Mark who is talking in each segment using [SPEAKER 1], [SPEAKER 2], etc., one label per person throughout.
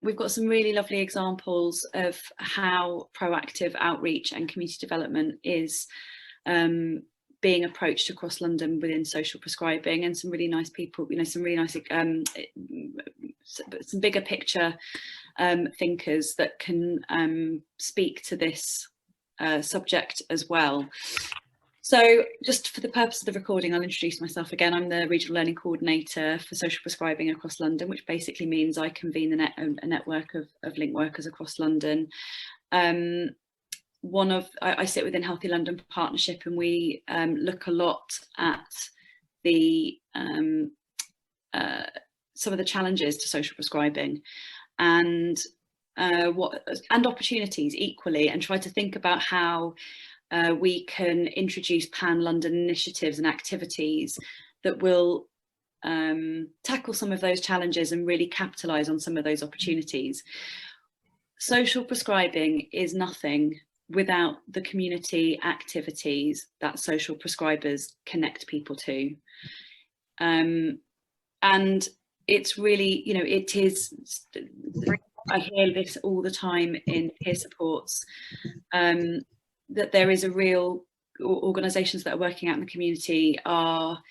[SPEAKER 1] we've got some really lovely examples of how proactive outreach and community development is being approached across London within social prescribing, and some really nice people, some really nice, some bigger picture thinkers that can speak to this subject as well. So just for the purpose of the recording, I'll introduce myself again. I'm the Regional Learning Coordinator for Social Prescribing across London, which basically means I convene a network of link workers across London. I sit within Healthy London Partnership, and we look a lot at the some of the challenges to social prescribing and opportunities equally, and try to think about how we can introduce pan-London initiatives and activities that will tackle some of those challenges and really capitalise on some of those opportunities. Social prescribing is nothing without the community activities that social prescribers connect people to. And it's really, it is, I hear this all the time in peer supports, that there is a real, organisations that are working out in the community are,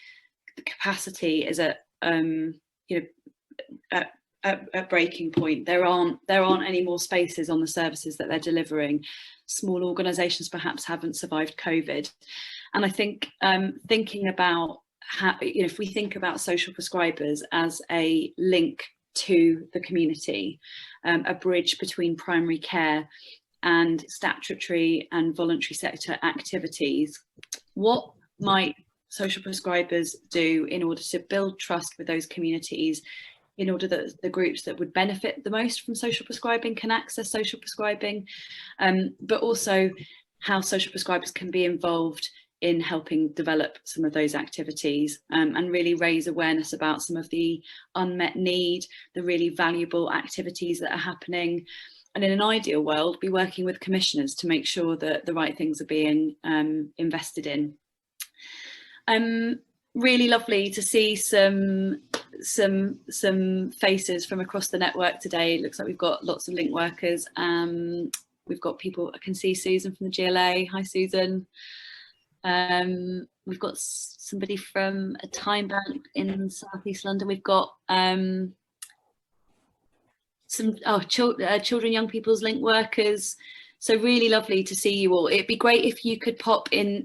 [SPEAKER 1] the capacity is at breaking point. There aren't any more spaces on the services that they're delivering. Small organisations perhaps haven't survived COVID, and I think thinking about how, if we think about social prescribers as a link to the community, a bridge between primary care and statutory and voluntary sector activities, what might social prescribers do in order to build trust with those communities, in order that the groups that would benefit the most from social prescribing can access social prescribing, but also how social prescribers can be involved in helping develop some of those activities, and really raise awareness about some of the unmet need, the really valuable activities that are happening. And in an ideal world, be working with commissioners to make sure that the right things are being invested in. Really lovely to see some faces from across the network today. It looks like we've got lots of link workers. We've got people, I can see Susan from the GLA. Hi, Susan. We've got somebody from a time bank in South East London. We've got some children, young people's link workers. So really lovely to see you all. It'd be great if you could pop in,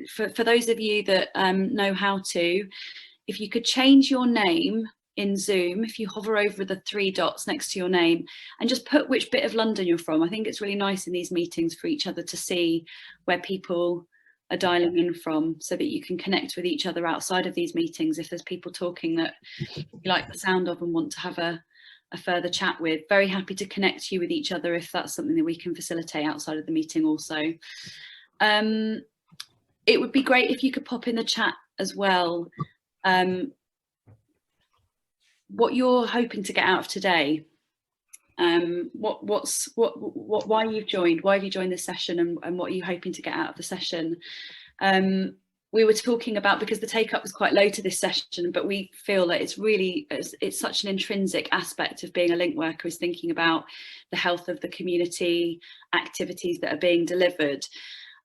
[SPEAKER 1] for those of you that know how to, if you could change your name in Zoom, if you hover over the 3 dots next to your name and just put which bit of London you're from. I think it's really nice in these meetings for each other to see where people are dialing in from, so that you can connect with each other outside of these meetings if there's people talking that you like the sound of and want to have a further chat with. Very happy to connect you with each other if that's something that we can facilitate outside of the meeting also. It would be great if you could pop in the chat as well what you're hoping to get out of today, why you've joined, why have you joined this session, and what are you hoping to get out of the session. We were talking about, because the take up was quite low to this session, but we feel that it's such an intrinsic aspect of being a link worker, is thinking about the health of the community, activities that are being delivered.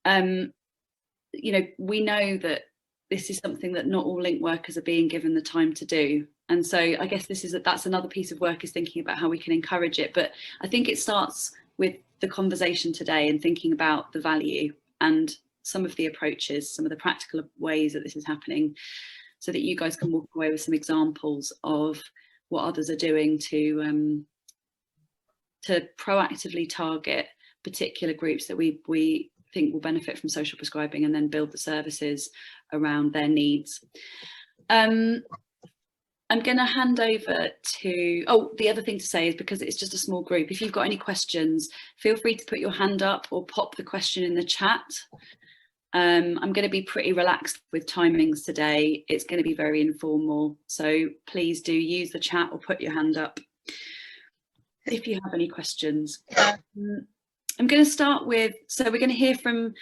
[SPEAKER 1] We know that this is something that not all link workers are being given the time to do. And so I guess that's another piece of work, is thinking about how we can encourage it. But I think it starts with the conversation today and thinking about the value and some of the approaches, some of the practical ways that this is happening, so that you guys can walk away with some examples of what others are doing to proactively target particular groups that we think will benefit from social prescribing, and then build the services around their needs. I'm going to hand over to, the other thing to say is, because it's just a small group, if you've got any questions, feel free to put your hand up or pop the question in the chat. I'm going to be pretty relaxed with timings today. It's going to be very informal, so please do use the chat or put your hand up if you have any questions. I'm going to start with, so we're going to hear from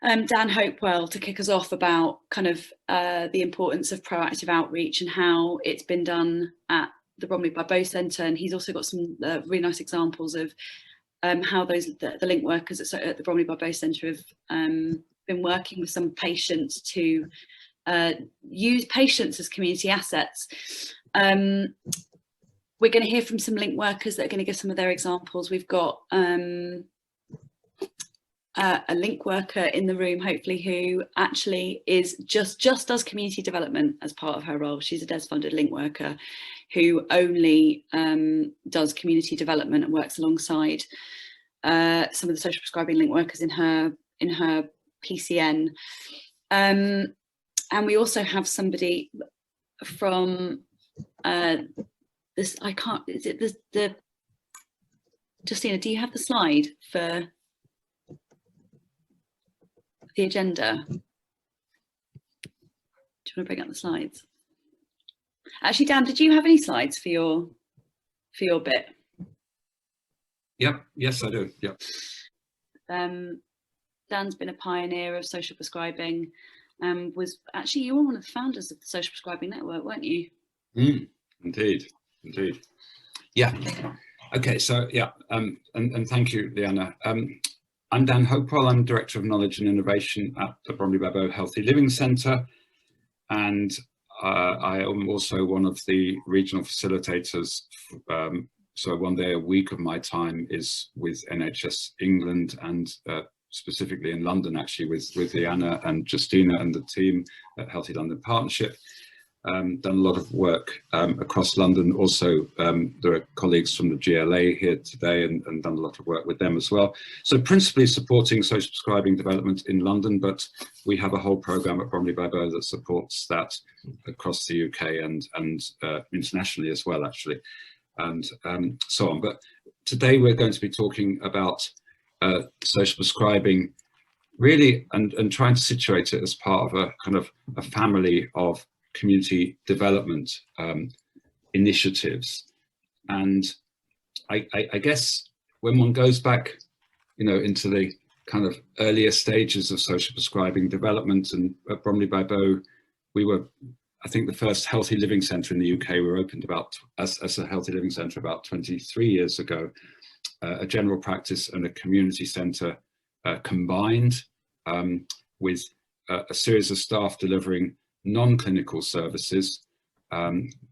[SPEAKER 1] Dan Hopewell to kick us off about kind of the importance of proactive outreach and how it's been done at the Bromley by Bow Centre, and he's also got some really nice examples of how the link workers at the Bromley by Bow Centre have been working with some patients to use patients as community assets. We're going to hear from some link workers that are going to give some of their examples. We've got a link worker in the room, hopefully, who actually is just does community development as part of her role. She's a DES funded link worker who only does community development and works alongside some of the social prescribing link workers in her PCN. And we also have somebody from this, I can't, is it the Justina, do you have the slide for the agenda? Do you want to bring up the slides? Actually, Dan, did you have any slides for your bit?
[SPEAKER 2] Yep. Yes, I do. Yep.
[SPEAKER 1] Dan's been a pioneer of social prescribing. Was actually, you were one of the founders of the Social Prescribing Network, weren't you?
[SPEAKER 2] Indeed. Yeah. Okay. So yeah. And thank you, Leanna. I'm Dan Hopewell. I'm Director of Knowledge and Innovation at the Bromley by Bow Healthy Living Centre, and I am also one of the regional facilitators. So one day a week of my time is with NHS England, and specifically in London, actually, with Leanna and Justina and the team at Healthy London Partnership. Done a lot of work across London. Also, there are colleagues from the GLA here today, and done a lot of work with them as well. So principally supporting social prescribing development in London, but we have a whole programme at Bromley by Bow that supports that across the UK and internationally as well, actually, and so on. But today we're going to be talking about social prescribing, really, and trying to situate it as part of a kind of a family of community development initiatives. And I guess when one goes back, into the kind of earlier stages of social prescribing development, and at Bromley by Bow, we were, I think, the first healthy living centre in the UK. We were opened as a healthy living centre about 23 years ago, a general practice and a community centre combined, with a series of staff delivering non-clinical services,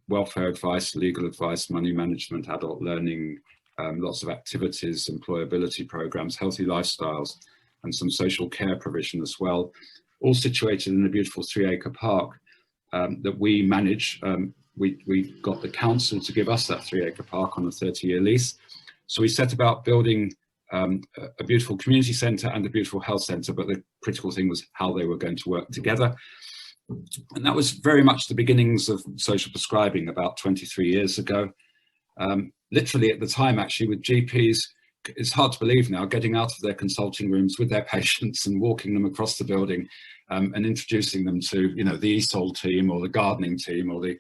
[SPEAKER 2] welfare advice, legal advice, money management, adult learning, lots of activities, employability programs, healthy lifestyles, and some social care provision as well, all situated in a beautiful 3-acre park that we manage. We got the council to give us that 3-acre park on a 30-year lease. So we set about building a beautiful community centre and a beautiful health centre, but the critical thing was how they were going to work together. And that was very much the beginnings of social prescribing about 23 years ago. Literally at the time, actually, with GPs, it's hard to believe now, getting out of their consulting rooms with their patients and walking them across the building and introducing them to, the ESOL team or the gardening team or the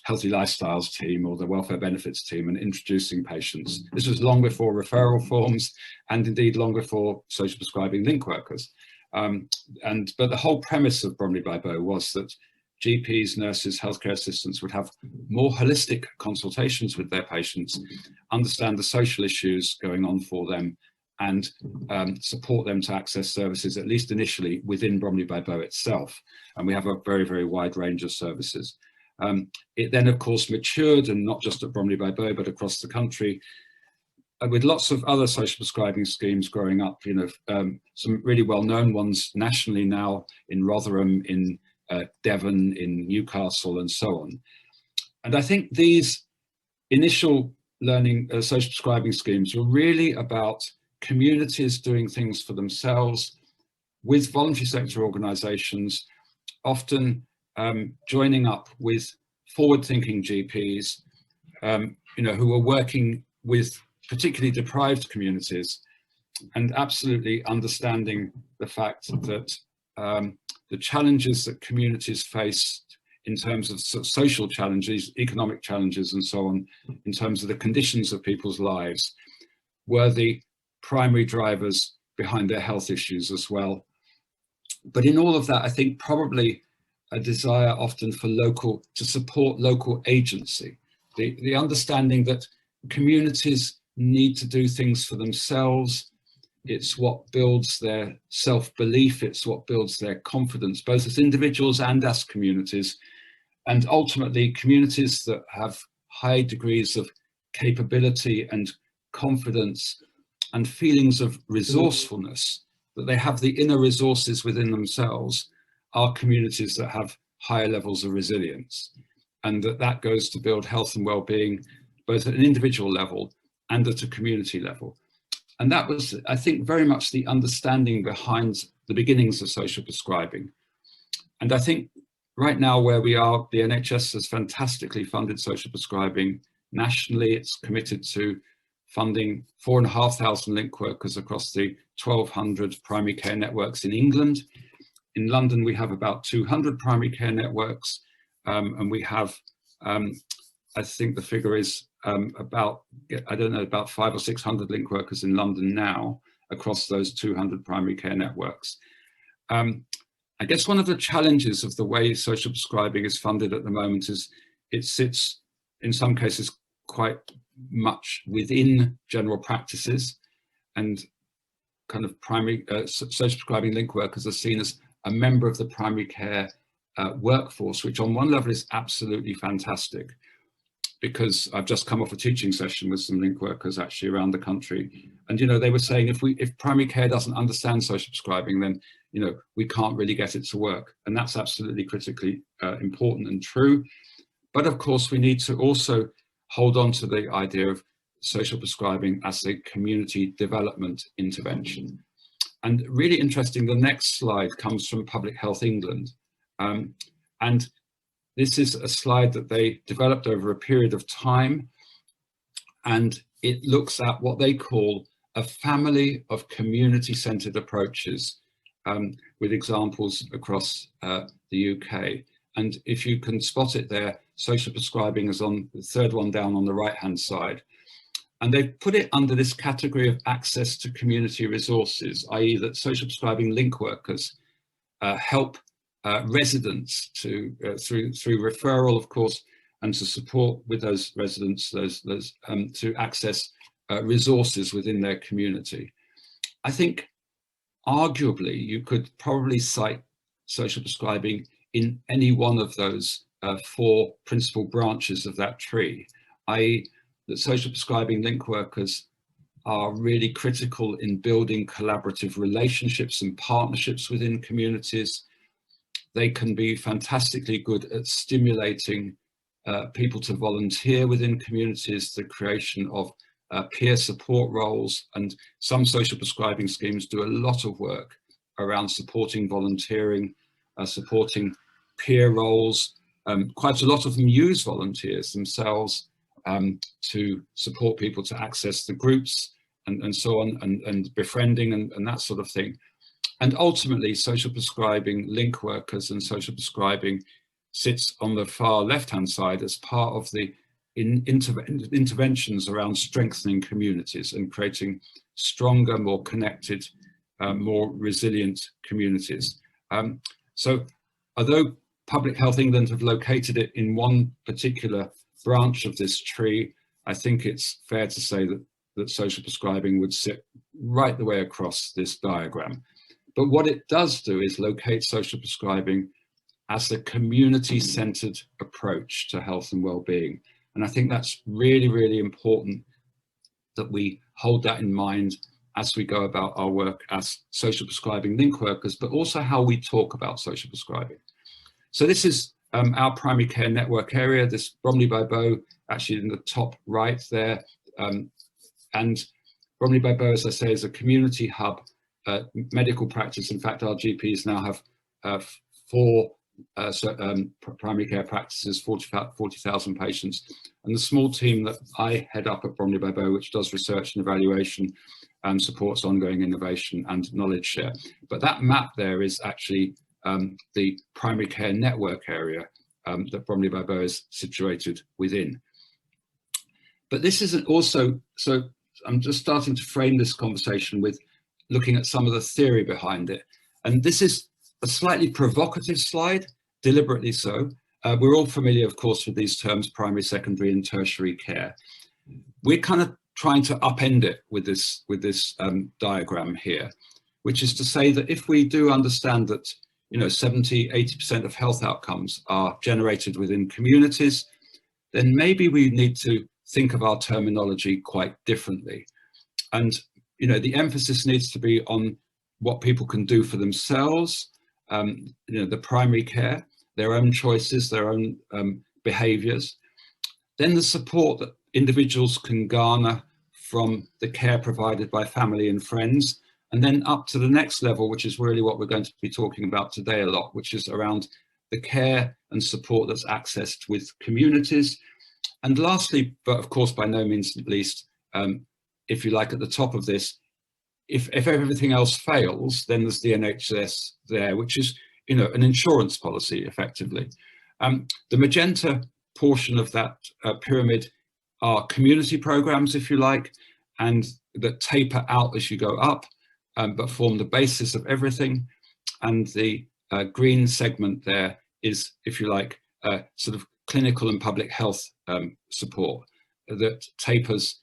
[SPEAKER 2] healthy lifestyles team or the welfare benefits team, and introducing patients. This was long before referral forms, and indeed long before social prescribing link workers. But the whole premise of Bromley by Bow was that GPs, nurses, healthcare assistants would have more holistic consultations with their patients, understand the social issues going on for them, and support them to access services, at least initially, within Bromley by Bow itself. And we have a very, very wide range of services. It then, of course, matured, and not just at Bromley by Bow, but across the country, with lots of other social prescribing schemes growing up, some really well-known ones nationally now in Rotherham, in Devon, in Newcastle, and so on. And I think these initial learning social prescribing schemes were really about communities doing things for themselves with voluntary sector organisations, often joining up with forward-thinking GPs, who were working with particularly deprived communities, and absolutely understanding the fact that the challenges that communities face in terms of social challenges, economic challenges, and so on, in terms of the conditions of people's lives, were the primary drivers behind their health issues as well. But in all of that, I think probably a desire often for to support local agency. the understanding that communities need to do things for themselves. It's what builds their self-belief, it's what builds their confidence, both as individuals and as communities. And ultimately, communities that have high degrees of capability and confidence and feelings of resourcefulness, that they have the inner resources within themselves, are communities that have higher levels of resilience. And that goes to build health and well-being, both at an individual level and at a community level. And that was, I think, very much the understanding behind the beginnings of social prescribing. And I think right now where we are, the NHS has fantastically funded social prescribing nationally. It's committed to funding 4,500 link workers across the 1,200 primary care networks in England. In London, we have about 200 primary care networks, and we have, I think the figure is about 500 or 600 link workers in London now across those 200 primary care networks. I guess one of the challenges of the way social prescribing is funded at the moment is it sits, in some cases, quite much within general practices, and kind of primary social prescribing link workers are seen as a member of the primary care workforce, which on one level is absolutely fantastic, because I've just come off a teaching session with some link workers actually around the country, and they were saying if primary care doesn't understand social prescribing, then we can't really get it to work, and that's absolutely critically important and true. But of course, we need to also hold on to the idea of social prescribing as a community development intervention. And really interesting, the next slide comes from Public Health England. And this is a slide that they developed over a period of time. And it looks at what they call a family of community-centered approaches, with examples across the UK. And if you can spot it there, social prescribing is on the third one down on the right-hand side. And they've put it under this category of access to community resources, i.e. that social prescribing link workers help residents to, through referral, of course, and to support with those residents, to access resources within their community. I think arguably you could probably cite social prescribing in any one of those four principal branches of that tree, i.e. that social prescribing link workers are really critical in building collaborative relationships and partnerships within communities. They can be fantastically good at stimulating people to volunteer within communities, the creation of peer support roles, and some social prescribing schemes do a lot of work around supporting volunteering, supporting peer roles. Quite a lot of them use volunteers themselves to support people to access the groups and so on, and befriending and that sort of thing. And ultimately, social prescribing link workers and social prescribing sits on the far left-hand side as part of the interventions around strengthening communities and creating stronger, more connected, more resilient communities. So although Public Health England have located it in one particular branch of this tree, I think it's fair to say that social prescribing would sit right the way across this diagram. But what it does do is locate social prescribing as a community-centered approach to health and well-being. And I think that's really, really important that we hold that in mind as we go about our work as social prescribing link workers, but also how we talk about social prescribing. So this is our primary care network area, this Bromley by Bow, actually in the top right there. And Bromley by Bow, as I say, is a community hub, medical practice. In fact, our GPs now have four primary care practices, 40,000 patients. And the small team that I head up at Bromley by Bow, which does research and evaluation and supports ongoing innovation and knowledge share. But that map there is actually the primary care network area that Bromley by Bow is situated within. But this isn't also, so I'm just starting to frame this conversation with looking at some of the theory behind it. And this is a slightly provocative slide, deliberately so, We're all familiar, of course, with these terms, primary, secondary and tertiary care. We're kind of trying to upend it with this diagram here, which is to say that if we do understand that 70–80% of health outcomes are generated within communities, then maybe we need to think of our terminology quite differently. And the emphasis needs to be on what people can do for themselves, the primary care, their own choices, their own behaviours, then the support that individuals can garner from the care provided by family and friends, and then up to the next level, which is really what we're going to be talking about today a lot, which is around the care and support that's accessed with communities. And lastly, but of course by no means least, if you like, at the top of this, if everything else fails, then there's the NHS there, which is an insurance policy effectively. The magenta portion of that pyramid are community programs, if you like, and that taper out as you go up, but form the basis of everything. And the green segment there is, if you like, sort of clinical and public health support that tapers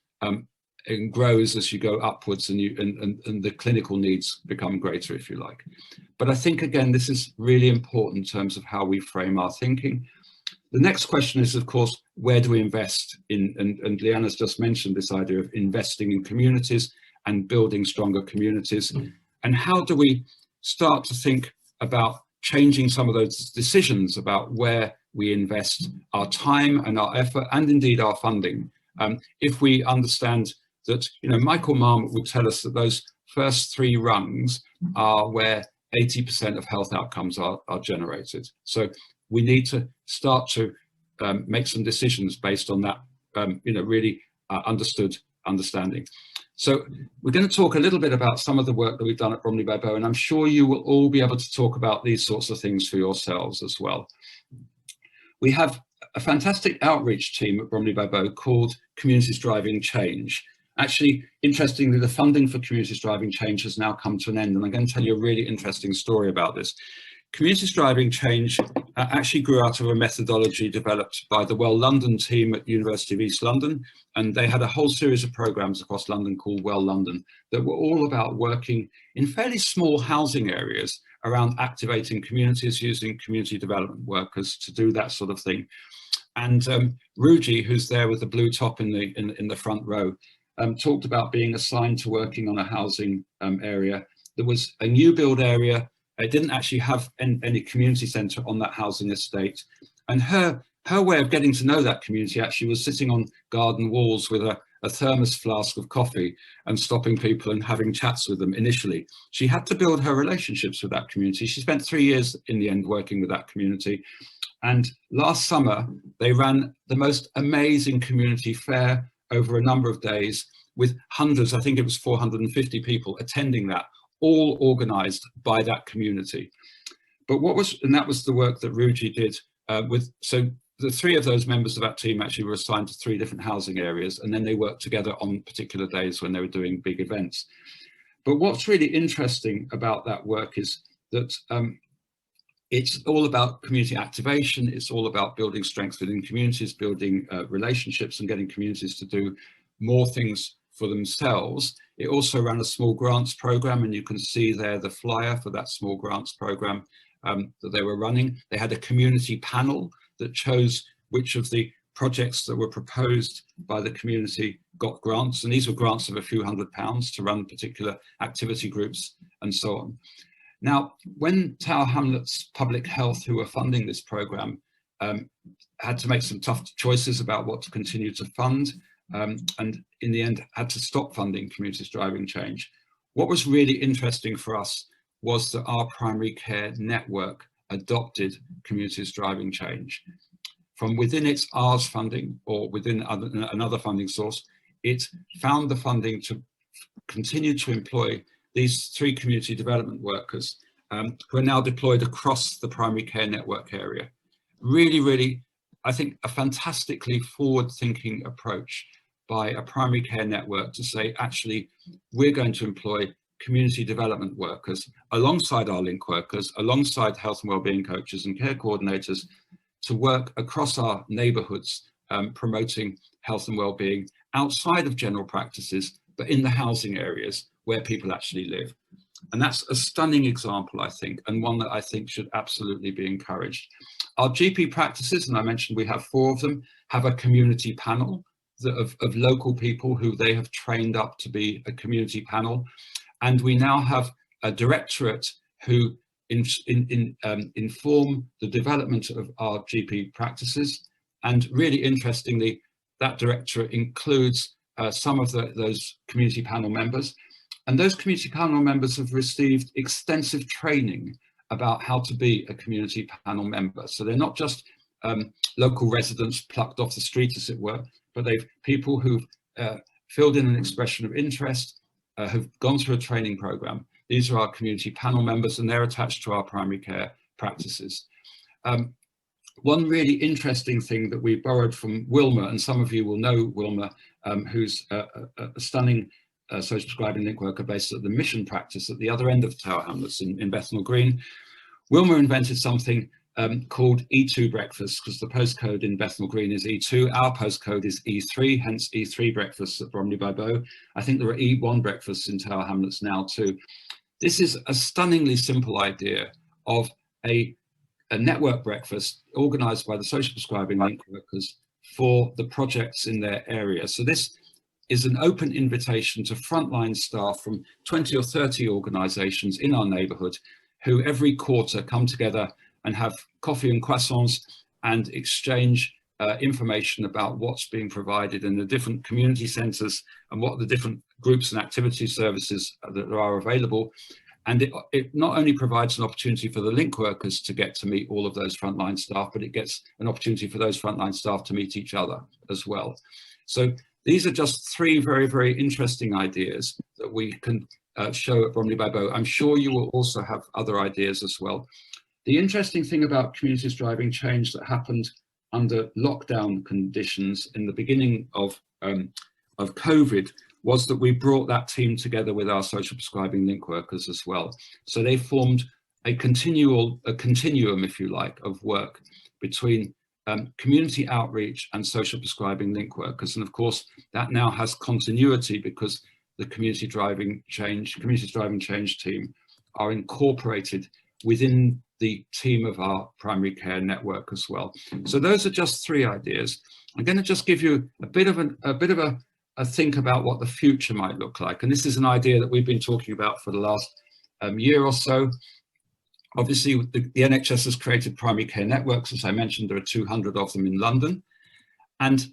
[SPEAKER 2] and grows as you go upwards, and the clinical needs become greater, if you like. But I think, again, this is really important in terms of how we frame our thinking. The next question is, of course, where do we invest in? And Leanna's just mentioned this idea of investing in communities and building stronger communities. And how do we start to think about changing some of those decisions about where we invest our time and our effort, and indeed our funding? If we understand that, Michael Marmot would tell us that those first 3 rungs are where 80% of health outcomes are generated. So we need to start to make some decisions based on that, really understanding. So we're going to talk a little bit about some of the work that we've done at Bromley by Bow, and I'm sure you will all be able to talk about these sorts of things for yourselves as well. We have a fantastic outreach team at Bromley by Bow called Communities Driving Change. Actually, interestingly, the funding for Communities Driving Change has now come to an end, and I'm going to tell you a really interesting story about this. Communities Driving Change actually grew out of a methodology developed by the Well London team at University of East London, and they had a whole series of programmes across London called Well London that were all about working in fairly small housing areas around activating communities, using community development workers to do that sort of thing. And Ruji, who's there with the blue top in the front row, talked about being assigned to working on a housing area. There was a new build area. It didn't actually have any community centre on that housing estate. And her way of getting to know that community actually was sitting on garden walls with a thermos flask of coffee and stopping people and having chats with them initially. She had to build her relationships with that community. She spent 3 years in the end working with that community. And last summer, they ran the most amazing community fair over a number of days with hundreds, I think it was 450 people attending that, all organised by that community. But that was the work that Ruji did so the 3 of those members of that team actually were assigned to 3 different housing areas, and then they worked together on particular days when they were doing big events. But what's really interesting about that work is that it's all about community activation. It's all about building strengths within communities, building relationships and getting communities to do more things for themselves. It also ran a small grants program, and you can see there the flyer for that small grants program that they were running. They had a community panel that chose which of the projects that were proposed by the community got grants, and these were grants of a few £100s to run particular activity groups and so on. Now, when Tower Hamlets Public Health, who were funding this program, had to make some tough choices about what to continue to fund, and in the end had to stop funding Communities Driving Change, what was really interesting for us was that our primary care network adopted Communities Driving Change. From within its R's funding, or within another funding source, it found the funding to continue to employ these 3 community development workers who are now deployed across the primary care network area. Really, really, I think, a fantastically forward-thinking approach by a primary care network to say, actually, we're going to employ community development workers alongside our link workers, alongside health and wellbeing coaches and care coordinators, to work across our neighbourhoods, promoting health and well-being outside of general practices, but in the housing areas where people actually live. And that's a stunning example, I think, and one that I think should absolutely be encouraged. Our GP practices, and I mentioned we have 4 of them, have a community panel of local people who they have trained up to be a community panel. And we now have a directorate who inform the development of our GP practices. And really interestingly, that directorate includes some of those community panel members. And those community panel members have received extensive training about how to be a community panel member. So they're not just local residents plucked off the street, as it were, but they've people who've filled in an expression of interest, have gone through a training program. These are our community panel members, and they're attached to our primary care practices. One really interesting thing that we borrowed from Wilma, and some of you will know Wilma, who's a stunning social prescribing link worker based at the Mission practice at the other end of Tower Hamlets in Bethnal Green. Wilma invented something called E2 breakfast, because the postcode in Bethnal Green is E2. Our postcode is E3, hence E3 breakfasts at Bromley by Bow. I think there are E1 breakfasts in Tower Hamlets now too. This is a stunningly simple idea of a network breakfast organised by the social prescribing link workers for the projects in their area. So this is an open invitation to frontline staff from 20 or 30 organisations in our neighbourhood who every quarter come together and have coffee and croissants and exchange information about what's being provided in the different community centres and what the different groups and activity services that are available. And it not only provides an opportunity for the link workers to get to meet all of those frontline staff, but it gets an opportunity for those frontline staff to meet each other as well. So these are just 3 very, very interesting ideas that we can show at Bromley by Bow. I'm sure you will also have other ideas as well. The interesting thing about communities driving change that happened under lockdown conditions in the beginning of COVID was that we brought that team together with our social prescribing link workers as well. So they formed a continuum, if you like, of work between community outreach and social prescribing link workers. And of course, that now has continuity because the communities driving change team are incorporated within the team of our primary care network as well. So those are just 3 ideas. I'm going to just give you a bit of a think about what the future might look like. And this is an idea that we've been talking about for the last year or so. Obviously, the NHS has created primary care networks. As I mentioned, there are 200 of them in London. And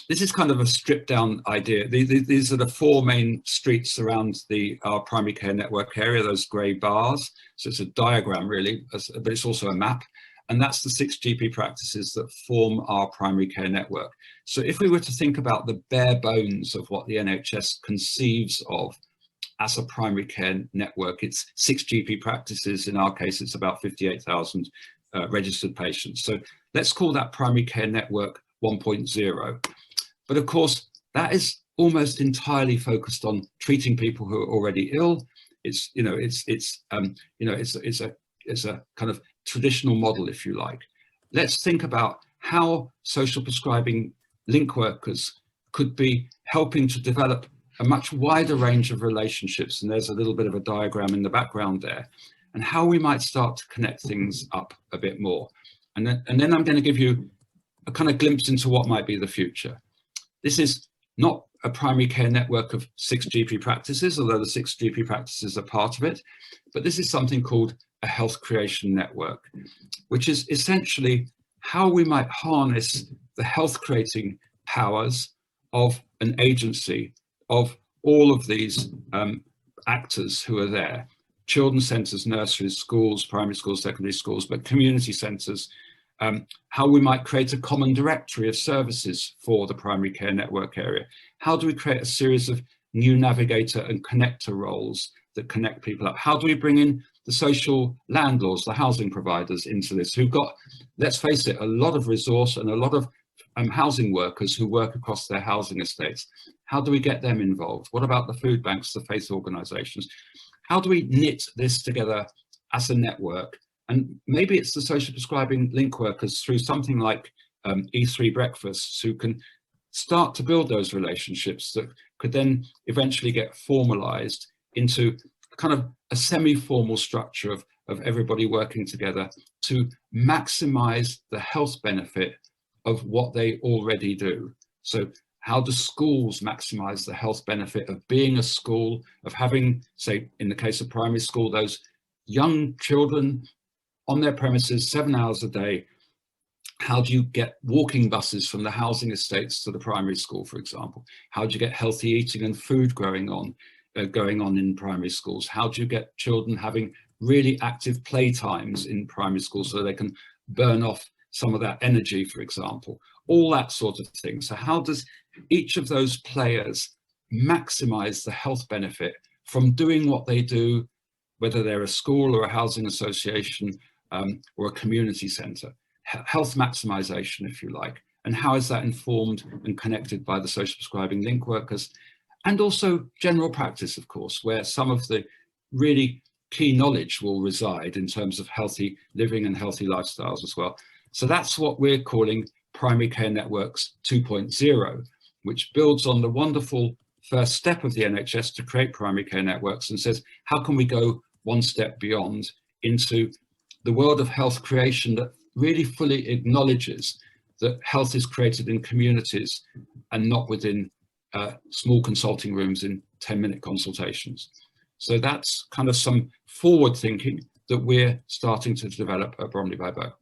[SPEAKER 2] this is kind of a stripped down idea. These are the 4 main streets around our primary care network area, those grey bars. So it's a diagram really, but it's also a map. And that's the 6 GP practices that form our primary care network. So if we were to think about the bare bones of what the NHS conceives of as a primary care network, it's 6 GP practices. In our case, it's about 58,000 registered patients. So let's call that primary care network 1.0. But of course, that is almost entirely focused on treating people who are already ill. It's a kind of traditional model, if you like. Let's think about how social prescribing link workers could be helping to develop a much wider range of relationships. And there's a little bit of a diagram in the background there, and how we might start to connect things up a bit more. And then I'm going to give you a kind of glimpse into what might be the future. This is not a primary care network of 6 GP practices, although the 6 GP practices are part of it, but this is something called a health creation network, which is essentially how we might harness the health creating powers of an agency, of all of these actors who are there, children's centres, nurseries, schools, primary schools, secondary schools, but community centres, how we might create a common directory of services for the primary care network area. How do we create a series of new navigator and connector roles that connect people up? How do we bring in the social landlords, the housing providers into this, who've got, let's face it, a lot of resource and a lot of housing workers who work across their housing estates? How do we get them involved? What about the food banks, the faith organisations? How do we knit this together as a network And maybe it's the social prescribing link workers through something like E3 breakfasts who can start to build those relationships that could then eventually get formalized into kind of a semi-formal structure of everybody working together to maximize the health benefit of what they already do. So how do schools maximize the health benefit of being a school, of having, say, in the case of primary school, those young children on their premises 7 hours a day? How do you get walking buses from the housing estates to the primary school, for example? How do you get healthy eating and food going on in primary schools? How do you get children having really active play times in primary schools so they can burn off some of that energy, for example? All that sort of thing. So how does each of those players maximize the health benefit from doing what they do, whether they're a school or a housing association or a community centre? Health maximization, if you like, and how is that informed and connected by the social prescribing link workers, and also general practice, of course, where some of the really key knowledge will reside in terms of healthy living and healthy lifestyles as well. So that's what we're calling Primary Care Networks 2.0, which builds on the wonderful first step of the NHS to create primary care networks and says, how can we go one step beyond into the world of health creation that really fully acknowledges that health is created in communities and not within small consulting rooms in 10-minute consultations. So that's kind of some forward thinking that we're starting to develop at Bromley by Bow.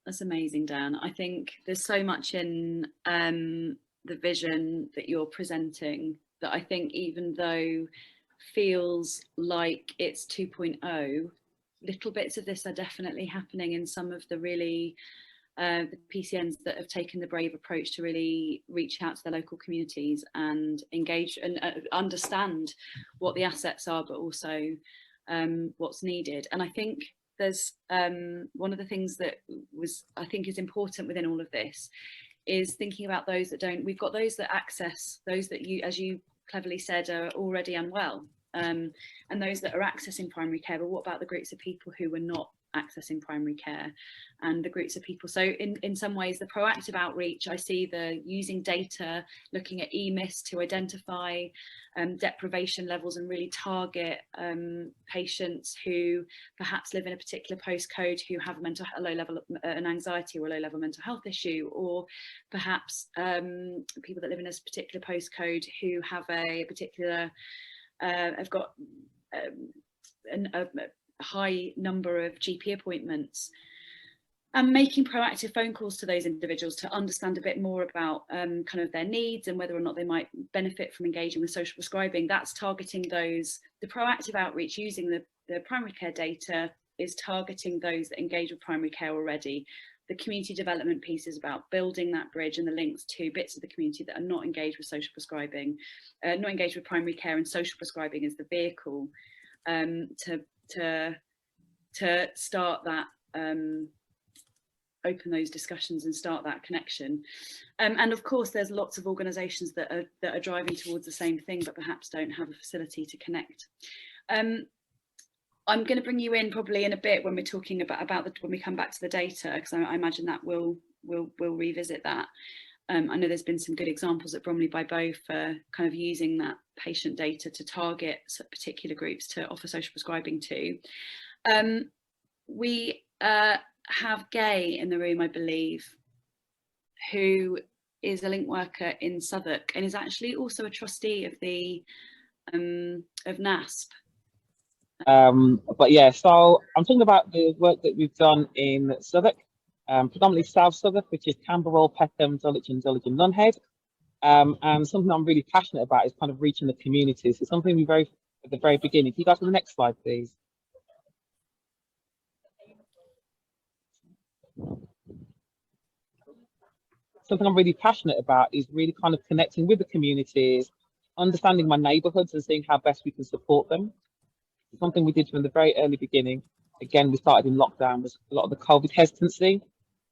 [SPEAKER 1] That's amazing, Dan. I think there's so much in the vision that you're presenting that I think, even though feels like it's 2.0, little bits of this are definitely happening in some of the really the PCNs that have taken the brave approach to really reach out to their local communities and engage and understand what the assets are, but also what's needed. And I think there's one of the things that I think is important within all of this is thinking about those that don't. We've got those that access, those that you, as you cleverly said, are already unwell. And those that are accessing primary care, but what about the groups of people who are not accessing primary care, and the groups of people? So in some ways, the proactive outreach, I see the using data, looking at EMIS to identify deprivation levels and really target patients who perhaps live in a particular postcode who have a low level of an anxiety or a low level mental health issue, or perhaps people that live in a particular postcode who have a particular have got a high number of GP appointments, and making proactive phone calls to those individuals to understand a bit more about kind of their needs and whether or not they might benefit from engaging with social prescribing. That's targeting those. The proactive outreach using the primary care data is targeting those that engage with primary care already. The community development piece is about building that bridge and the links to bits of the community that are not engaged with social prescribing, not engaged with primary care, and social prescribing is the vehicle to start that, open those discussions and start that connection. And of course, there's lots of organisations that are driving towards the same thing, but perhaps don't have a facility to connect. I'm going to bring you in probably in a bit when we're talking about when we come back to the data, because I imagine that we'll revisit that. I know there's been some good examples at Bromley by Bow for kind of using that patient data to target particular groups to offer social prescribing to. We have Gay in the room, I believe, who is a link worker in Southwark and is actually also a trustee of the of NASP.
[SPEAKER 3] But yeah, so I'm talking about the work that we've done in Southwark, predominantly South Southwark, which is Camberwell, Peckham, Dulwich and Nunhead. And something I'm really passionate about is kind of reaching the community. So something we at the very beginning. Can you go to the next slide, please? Something I'm really passionate about is really kind of connecting with the communities, understanding my neighbourhoods and seeing how best we can support them. Something we did from the very early beginning. Again, we started in lockdown, was a lot of the COVID hesitancy,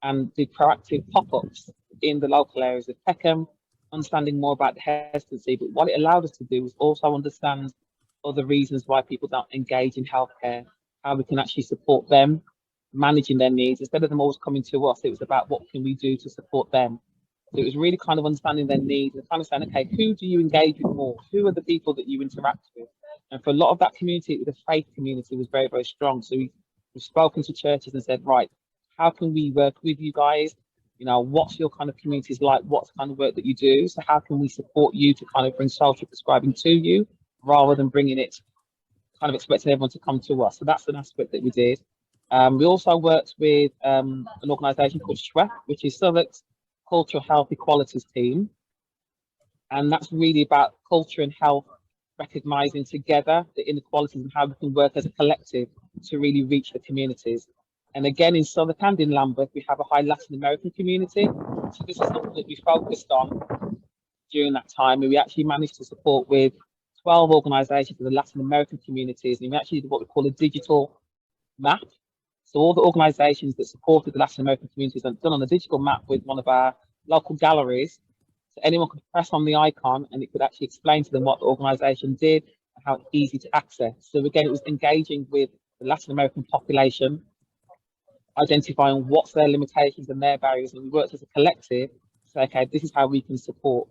[SPEAKER 3] and did proactive pop-ups in the local areas of Peckham, understanding more about the hesitancy. But what it allowed us to do was also understand other reasons why people don't engage in healthcare, how we can actually support them, managing their needs. Instead of them always coming to us, it was about what can we do to support them. So it was really kind of understanding their needs and kind of saying, okay, who do you engage with more? Who are the people that you interact with? And for a lot of that community, the faith community was very, very strong. So we've spoken to churches and said, right, how can we work with you guys? You know, what's your kind of communities like? What's the kind of work that you do? So how can we support you to kind of bring social prescribing to you rather than bringing it, kind of expecting everyone to come to us? So that's an aspect that we did. We also worked with an organisation called SPLW, which is Southwark's Cultural Health Equalities team. And that's really about culture and health, recognising together the inequalities and how we can work as a collective to really reach the communities. And again, in Southwark and in Lambeth, we have a high Latin American community. So this is something that we focused on during that time. And we actually managed to support with 12 organisations in the Latin American communities. And we actually did what we call a digital map. So all the organisations that supported the Latin American communities are done on a digital map with one of our local galleries. So anyone could press on the icon and it could actually explain to them what the organisation did and how easy to access. So again, it was engaging with the Latin American population, identifying what's their limitations and their barriers, and we worked as a collective to say, okay, this is how we can support.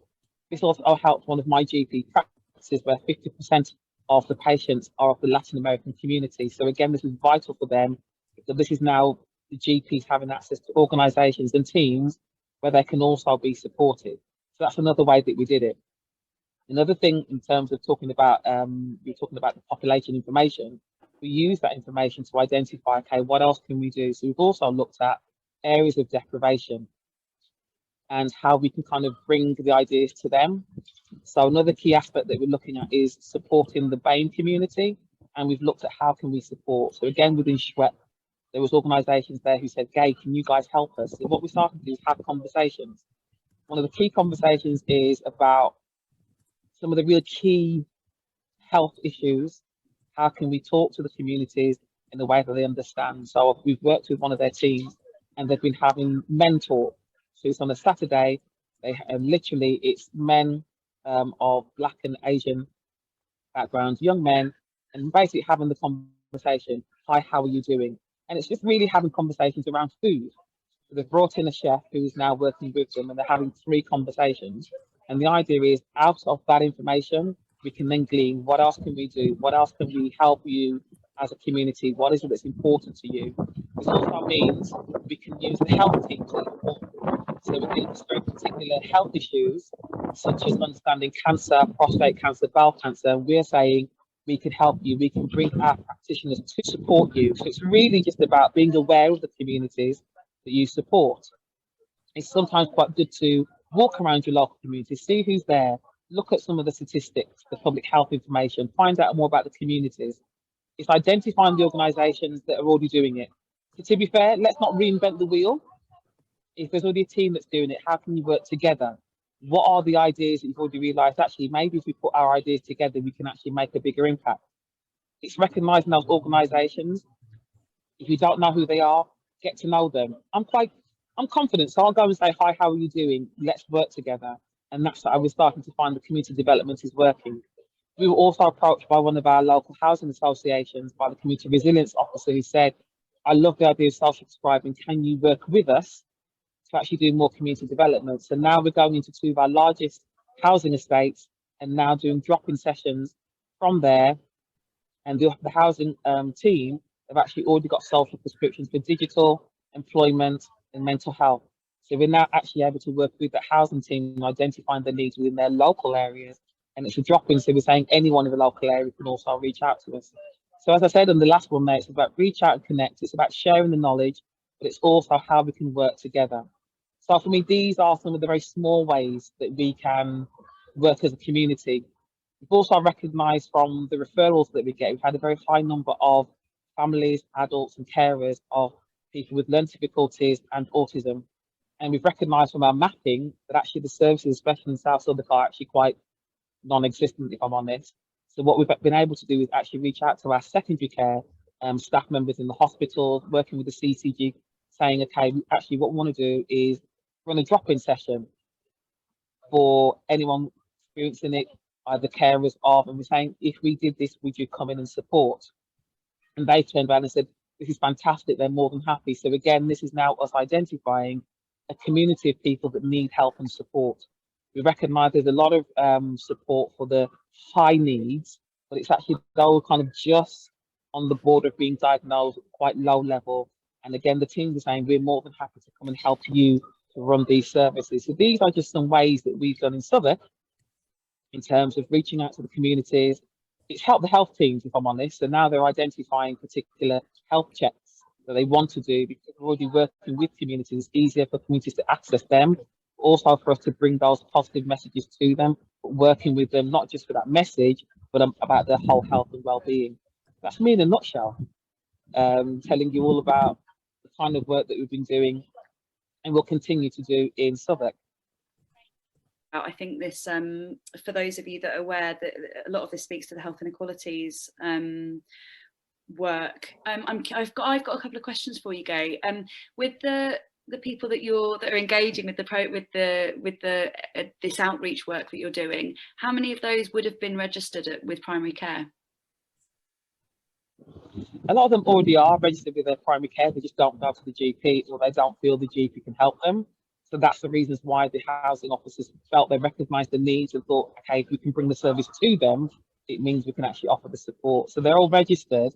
[SPEAKER 3] This also helped one of my GP practices where 50% of the patients are of the Latin American community. So again, this is vital for them. So this is now the GPs having access to organisations and teams where they can also be supported. So that's another way that we did it. Another thing in terms of talking about, we're talking about the population information, we use that information to identify, okay, what else can we do? So we've also looked at areas of deprivation and how we can kind of bring the ideas to them. So another key aspect that we're looking at is supporting the BAME community. And we've looked at how can we support. So again, within SPLW, there was organisations there who said, Gay, can you guys help us? So what we started to do is have conversations. One of the key conversations is about some of the real key health issues. How can we talk to the communities in a way that they understand? So we've worked with one of their teams and they've been having mentor. So it's on a Saturday, they literally it's men of Black and Asian backgrounds, young men, and basically having the conversation, hi, how are you doing? And it's just really having conversations around food. So they've brought in a chef who is now working with them and they're having 3 conversations. And the idea is out of that information, we can then glean what else can we do? What else can we help you as a community? What is it that's important to you? This also means we can use the health team to inform. So we can very particular health issues, such as understanding cancer, prostate cancer, bowel cancer. And we're saying we can help you. We can bring our practitioners to support you. So it's really just about being aware of the communities that you support. It's sometimes quite good to walk around your local community, see who's there, look at some of the statistics, the public health information, find out more about the communities. It's identifying the organisations that are already doing it. So to be fair, let's not reinvent the wheel. If there's already a team that's doing it, how can you work together? What are the ideas that you've already realised? Actually, maybe if we put our ideas together, we can actually make a bigger impact. It's recognising those organisations. If you don't know who they are, get to know them. I'm confident, so I'll go and say, hi, how are you doing? Let's work together. And that's how we're starting to find the community development is working. We were also approached by one of our local housing associations, by the community resilience officer, who said, I love the idea of social prescribing. Can you work with us to actually do more community development? So now we're going into 2 of our largest housing estates and now doing drop-in sessions from there. And the housing team have actually already got social prescriptions for digital, employment and mental health. So we're now actually able to work with the housing team and identifying the needs within their local areas. And it's a drop-in, so we're saying anyone in the local area can also reach out to us. So as I said on the last one there, it's about reach out and connect. It's about sharing the knowledge, but it's also how we can work together. So for me, these are some of the very small ways that we can work as a community. We've also recognised from the referrals that we get, we've had a very high number of families, adults and carers of people with learning difficulties and autism. And we've recognised from our mapping that actually the services, especially in South Southwark, are actually quite non-existent, if I'm honest. So what we've been able to do is actually reach out to our secondary care staff members in the hospital, working with the CCG, saying, okay, actually what we want to do is run a drop-in session for anyone experiencing it, either carers of, and we're saying, if we did this, would you come in and support? And they turned around and said, this is fantastic, they're more than happy. So again, this is now us identifying a community of people that need help and support. We recognise there's a lot of support for the high needs, but it's actually those kind of just on the border of being diagnosed quite low level. And again, the team is saying we're more than happy to come and help you to run these services. So these are just some ways that we've done in Southwark in terms of reaching out to the communities. It's helped the health teams, if I'm honest. So now they're identifying particular health checks that they want to do because we're already working with communities. It's easier for communities to access them, also for us to bring those positive messages to them, but working with them, not just for that message, but about their whole health and well-being. That's me in a nutshell, telling you all about the kind of work that we've been doing and will continue to do in Southwark.
[SPEAKER 1] I think this, for those of you that are aware, that a lot of this speaks to the health inequalities work. I've got a couple of questions for you, Gay. With the people that are engaging with this outreach work that you're doing, how many of those would have been registered with primary care?
[SPEAKER 3] A lot of them already are registered with their primary care. They just don't go to the GP, or they don't feel the GP can help them. So that's the reasons why the housing officers felt they recognised the needs and thought, okay, if we can bring the service to them, it means we can actually offer the support. So they're all registered,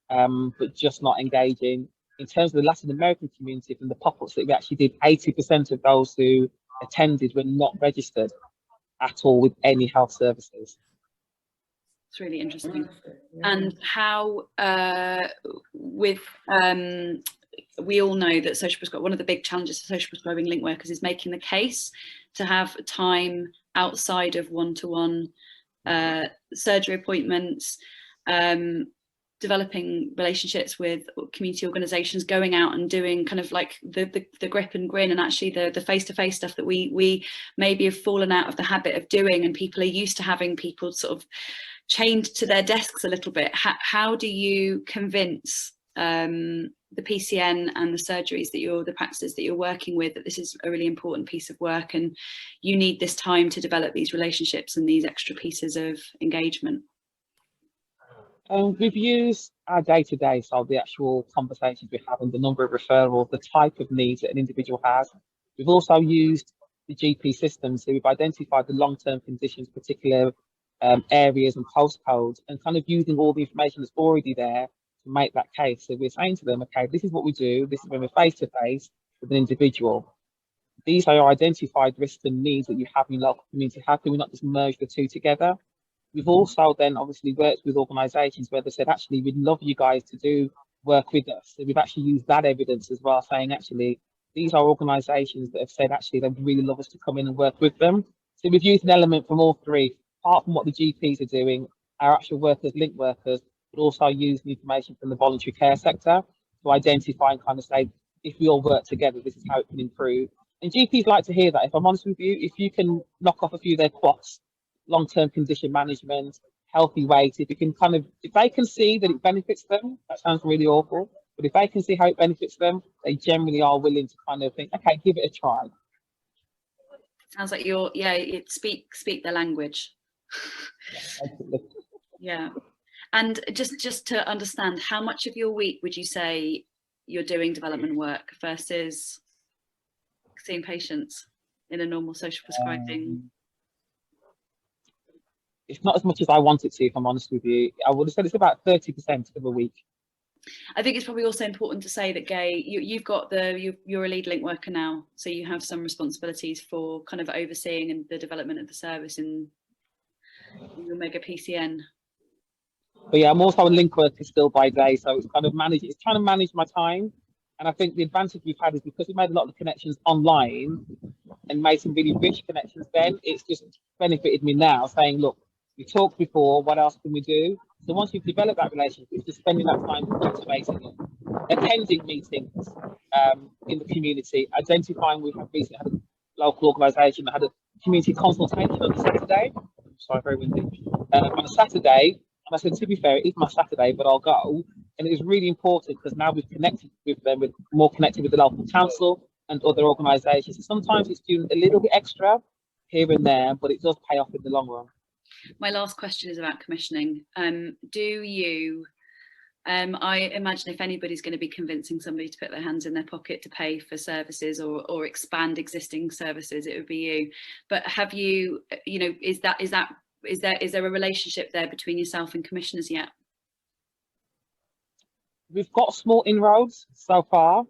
[SPEAKER 3] but just not engaging. In terms of the Latin American community, from the pop-ups that we actually did, 80% of those who attended were not registered at all with any health services.
[SPEAKER 1] It's really interesting. And how we all know that social prescribing, one of the big challenges for social prescribing link workers is making the case to have time outside of one-to-one surgery appointments, developing relationships with community organisations, going out and doing kind of like the grip and grin, and actually the face-to-face stuff that we maybe have fallen out of the habit of doing, and people are used to having people sort of chained to their desks a little bit. How do you convince the PCN and the surgeries the practices that you're working with that this is a really important piece of work and you need this time to develop these relationships and these extra pieces of engagement?
[SPEAKER 3] We've used our day-to-day, so the actual conversations we have and the number of referrals, the type of needs that an individual has. We've also used the GP system, so we've identified the long-term conditions, particular areas and postcodes, and kind of using all the information that's already there to make that case. So we're saying to them, okay, this is what we do, this is when we're face-to-face with an individual. These are your identified risks and needs that you have in your local community. How can we not just merge the two together? We've also then obviously worked with organisations where they said, actually, we'd love you guys to do work with us. So we've actually used that evidence as well, saying, actually, these are organisations that have said, actually, they'd really love us to come in and work with them. So we've used an element from all three, apart from what the GPs are doing, our actual workers, link workers, but also using information from the voluntary care sector to identify and kind of say, if we all work together, this is how it can improve. And GPs like to hear that. If I'm honest with you, if you can knock off a few of their quotes, long-term condition management, healthy weight, if they can see that it benefits them, that sounds really awful, but if they can see how it benefits them, they generally are willing to kind of think, okay, give it a try.
[SPEAKER 1] Sounds like speak their language. Yeah. And just to understand, how much of your week would you say you're doing development work versus seeing patients in a normal social prescribing?
[SPEAKER 3] It's not as much as I want it to, if I'm honest with you. I would have said it's about 30% of a week.
[SPEAKER 1] I think it's probably also important to say that, Gay, you've got you're a lead link worker now, so you have some responsibilities for kind of overseeing and the development of the service in your mega PCN.
[SPEAKER 3] But yeah, I'm also a link worker still by day, so it's trying to manage my time. And I think the advantage we've had is because we made a lot of connections online and made some really rich connections then, it's just benefited me now, saying, look, we talked before, what else can we do? So once you've developed that relationship, it's just spending that time cultivating it, attending meetings in the community, identifying. We have recently had a local organisation that had a community consultation on a Saturday. Sorry, very windy. On a Saturday, and I said, to be fair, it is my Saturday, but I'll go. And it was really important because now we've connected with them, we're more connected with the local council and other organisations. So sometimes it's doing a little bit extra here and there, but it does pay off in the long run.
[SPEAKER 1] My last question is about commissioning. Do you I imagine if anybody's going to be convincing somebody to put their hands in their pocket to pay for services or expand existing services, it would be you. But have you, is there a relationship there between yourself and commissioners yet?
[SPEAKER 3] We've got small inroads so far.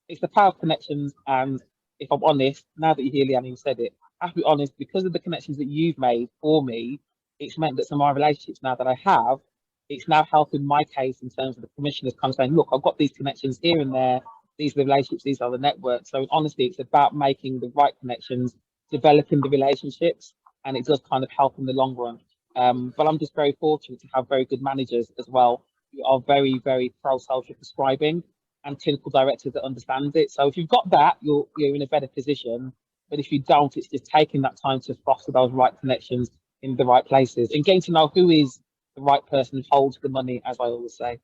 [SPEAKER 3] It's the power of connections, and if I'm honest, now that you hear Leanne, you said it, I have to be honest, because of the connections that you've made for me, it's meant that some of my relationships now that I have, it's now helping my case in terms of the commissioners kind of saying, look, I've got these connections here and there, these are the relationships, these are the networks. So honestly, it's about making the right connections, developing the relationships, and it does kind of help in the long run. But I'm just very fortunate to have very good managers as well, who are very, very pro-social prescribing, and clinical directors that understand it. So if you've got that, you're in a better position. But if you don't, it's just taking that time to foster those right connections in the right places and getting to know who is the right person who holds the money, as I always say.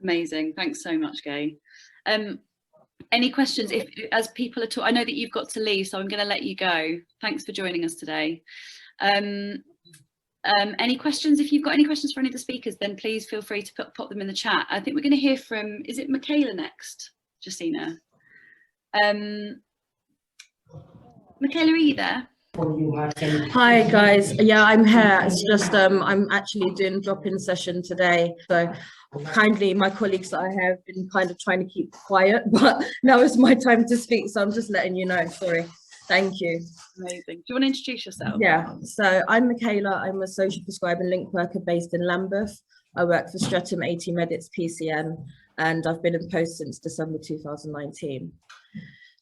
[SPEAKER 1] Amazing. Thanks so much, Gay. Any questions? If as people are talking, I know that you've got to leave, so I'm going to let you go. Thanks for joining us today. Any questions? If you've got any questions for any of the speakers, then please feel free to pop them in the chat. I think we're going to hear from, is it Michaela next, Justina? Michaela, are you there?
[SPEAKER 4] Hi guys, yeah, I'm here. It's just I'm actually doing a drop-in session today, so kindly my colleagues that I have been kind of trying to keep quiet, but now is my time to speak, so I'm just letting you know. Sorry. Thank you.
[SPEAKER 1] Amazing. Do you want to introduce yourself?
[SPEAKER 4] Yeah, so I'm Michaela. I'm a social prescribing link worker based in Lambeth. I work for Streatham AT Medits PCN, and I've been in post since December 2019.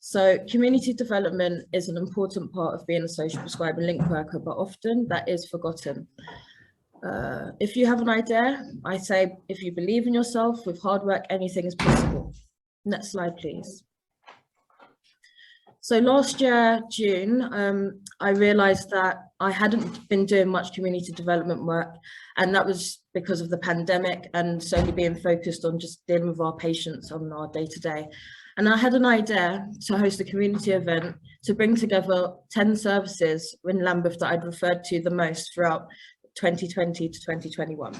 [SPEAKER 4] So community development is an important part of being a social prescribing link worker, but often that is forgotten. If you have an idea, I say, if you believe in yourself, with hard work, anything is possible. Next slide, please. So last year, June, I realized that I hadn't been doing much community development work, and that was because of the pandemic and solely being focused on just dealing with our patients on our day-to-day. And I had an idea to host a community event to bring together 10 services in Lambeth that I'd referred to the most throughout 2020 to 2021.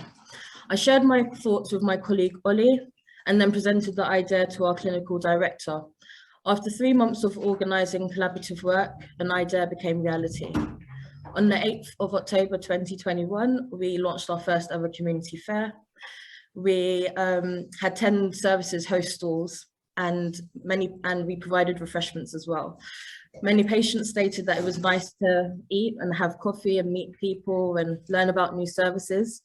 [SPEAKER 4] I shared my thoughts with my colleague Ollie and then presented the idea to our clinical director. After 3 months of organising collaborative work, an idea became reality. On the 8th of October 2021, we launched our first ever community fair. We had 10 services host stalls, and we provided refreshments as well. Many patients stated that it was nice to eat and have coffee and meet people and learn about new services.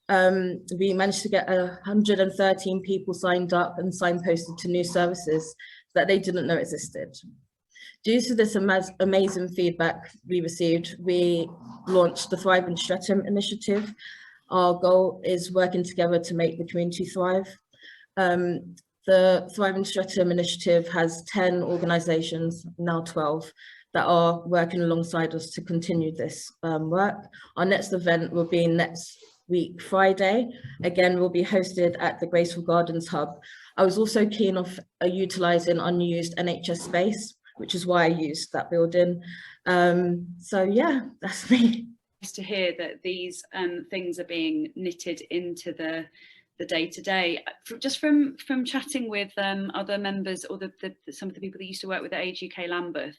[SPEAKER 4] We managed to get 113 people signed up and signposted to new services that they didn't know existed. Due to this amazing feedback we received, we launched the Thrive in Streatham initiative. Our goal is working together to make the community thrive. The Thrive in Streatham initiative has 10 organisations, now 12, that are working alongside us to continue this work. Our next event will be next week, Friday. Again, will be hosted at the Graceful Gardens Hub. I was also keen of utilising unused NHS space, which is why I used that building. So yeah, that's me.
[SPEAKER 1] Nice to hear that these things are being knitted into the day-to-day. Just from chatting with other members or some of the people that used to work with the Age UK Lambeth,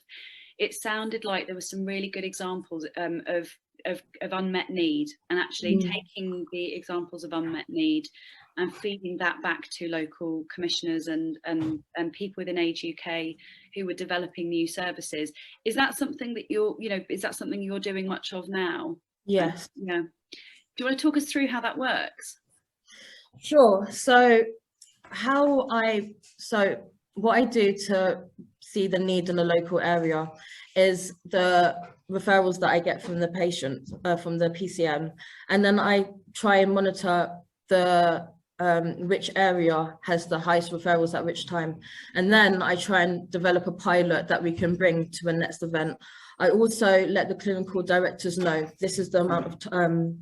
[SPEAKER 1] it sounded like there were some really good examples of unmet need, and actually taking the examples of unmet need and feeding that back to local commissioners and people within Age UK who were developing new services. Is that something that you're doing much of now?
[SPEAKER 4] Yes.
[SPEAKER 1] Yeah. Do you want to talk us through how that works?
[SPEAKER 4] Sure. So what I do to see the need in a local area is the referrals that I get from the patient, from the PCN, and then I try and monitor the which area has the highest referrals at which time, and then I try and develop a pilot that we can bring to a next event. I also let the clinical directors know this is the amount of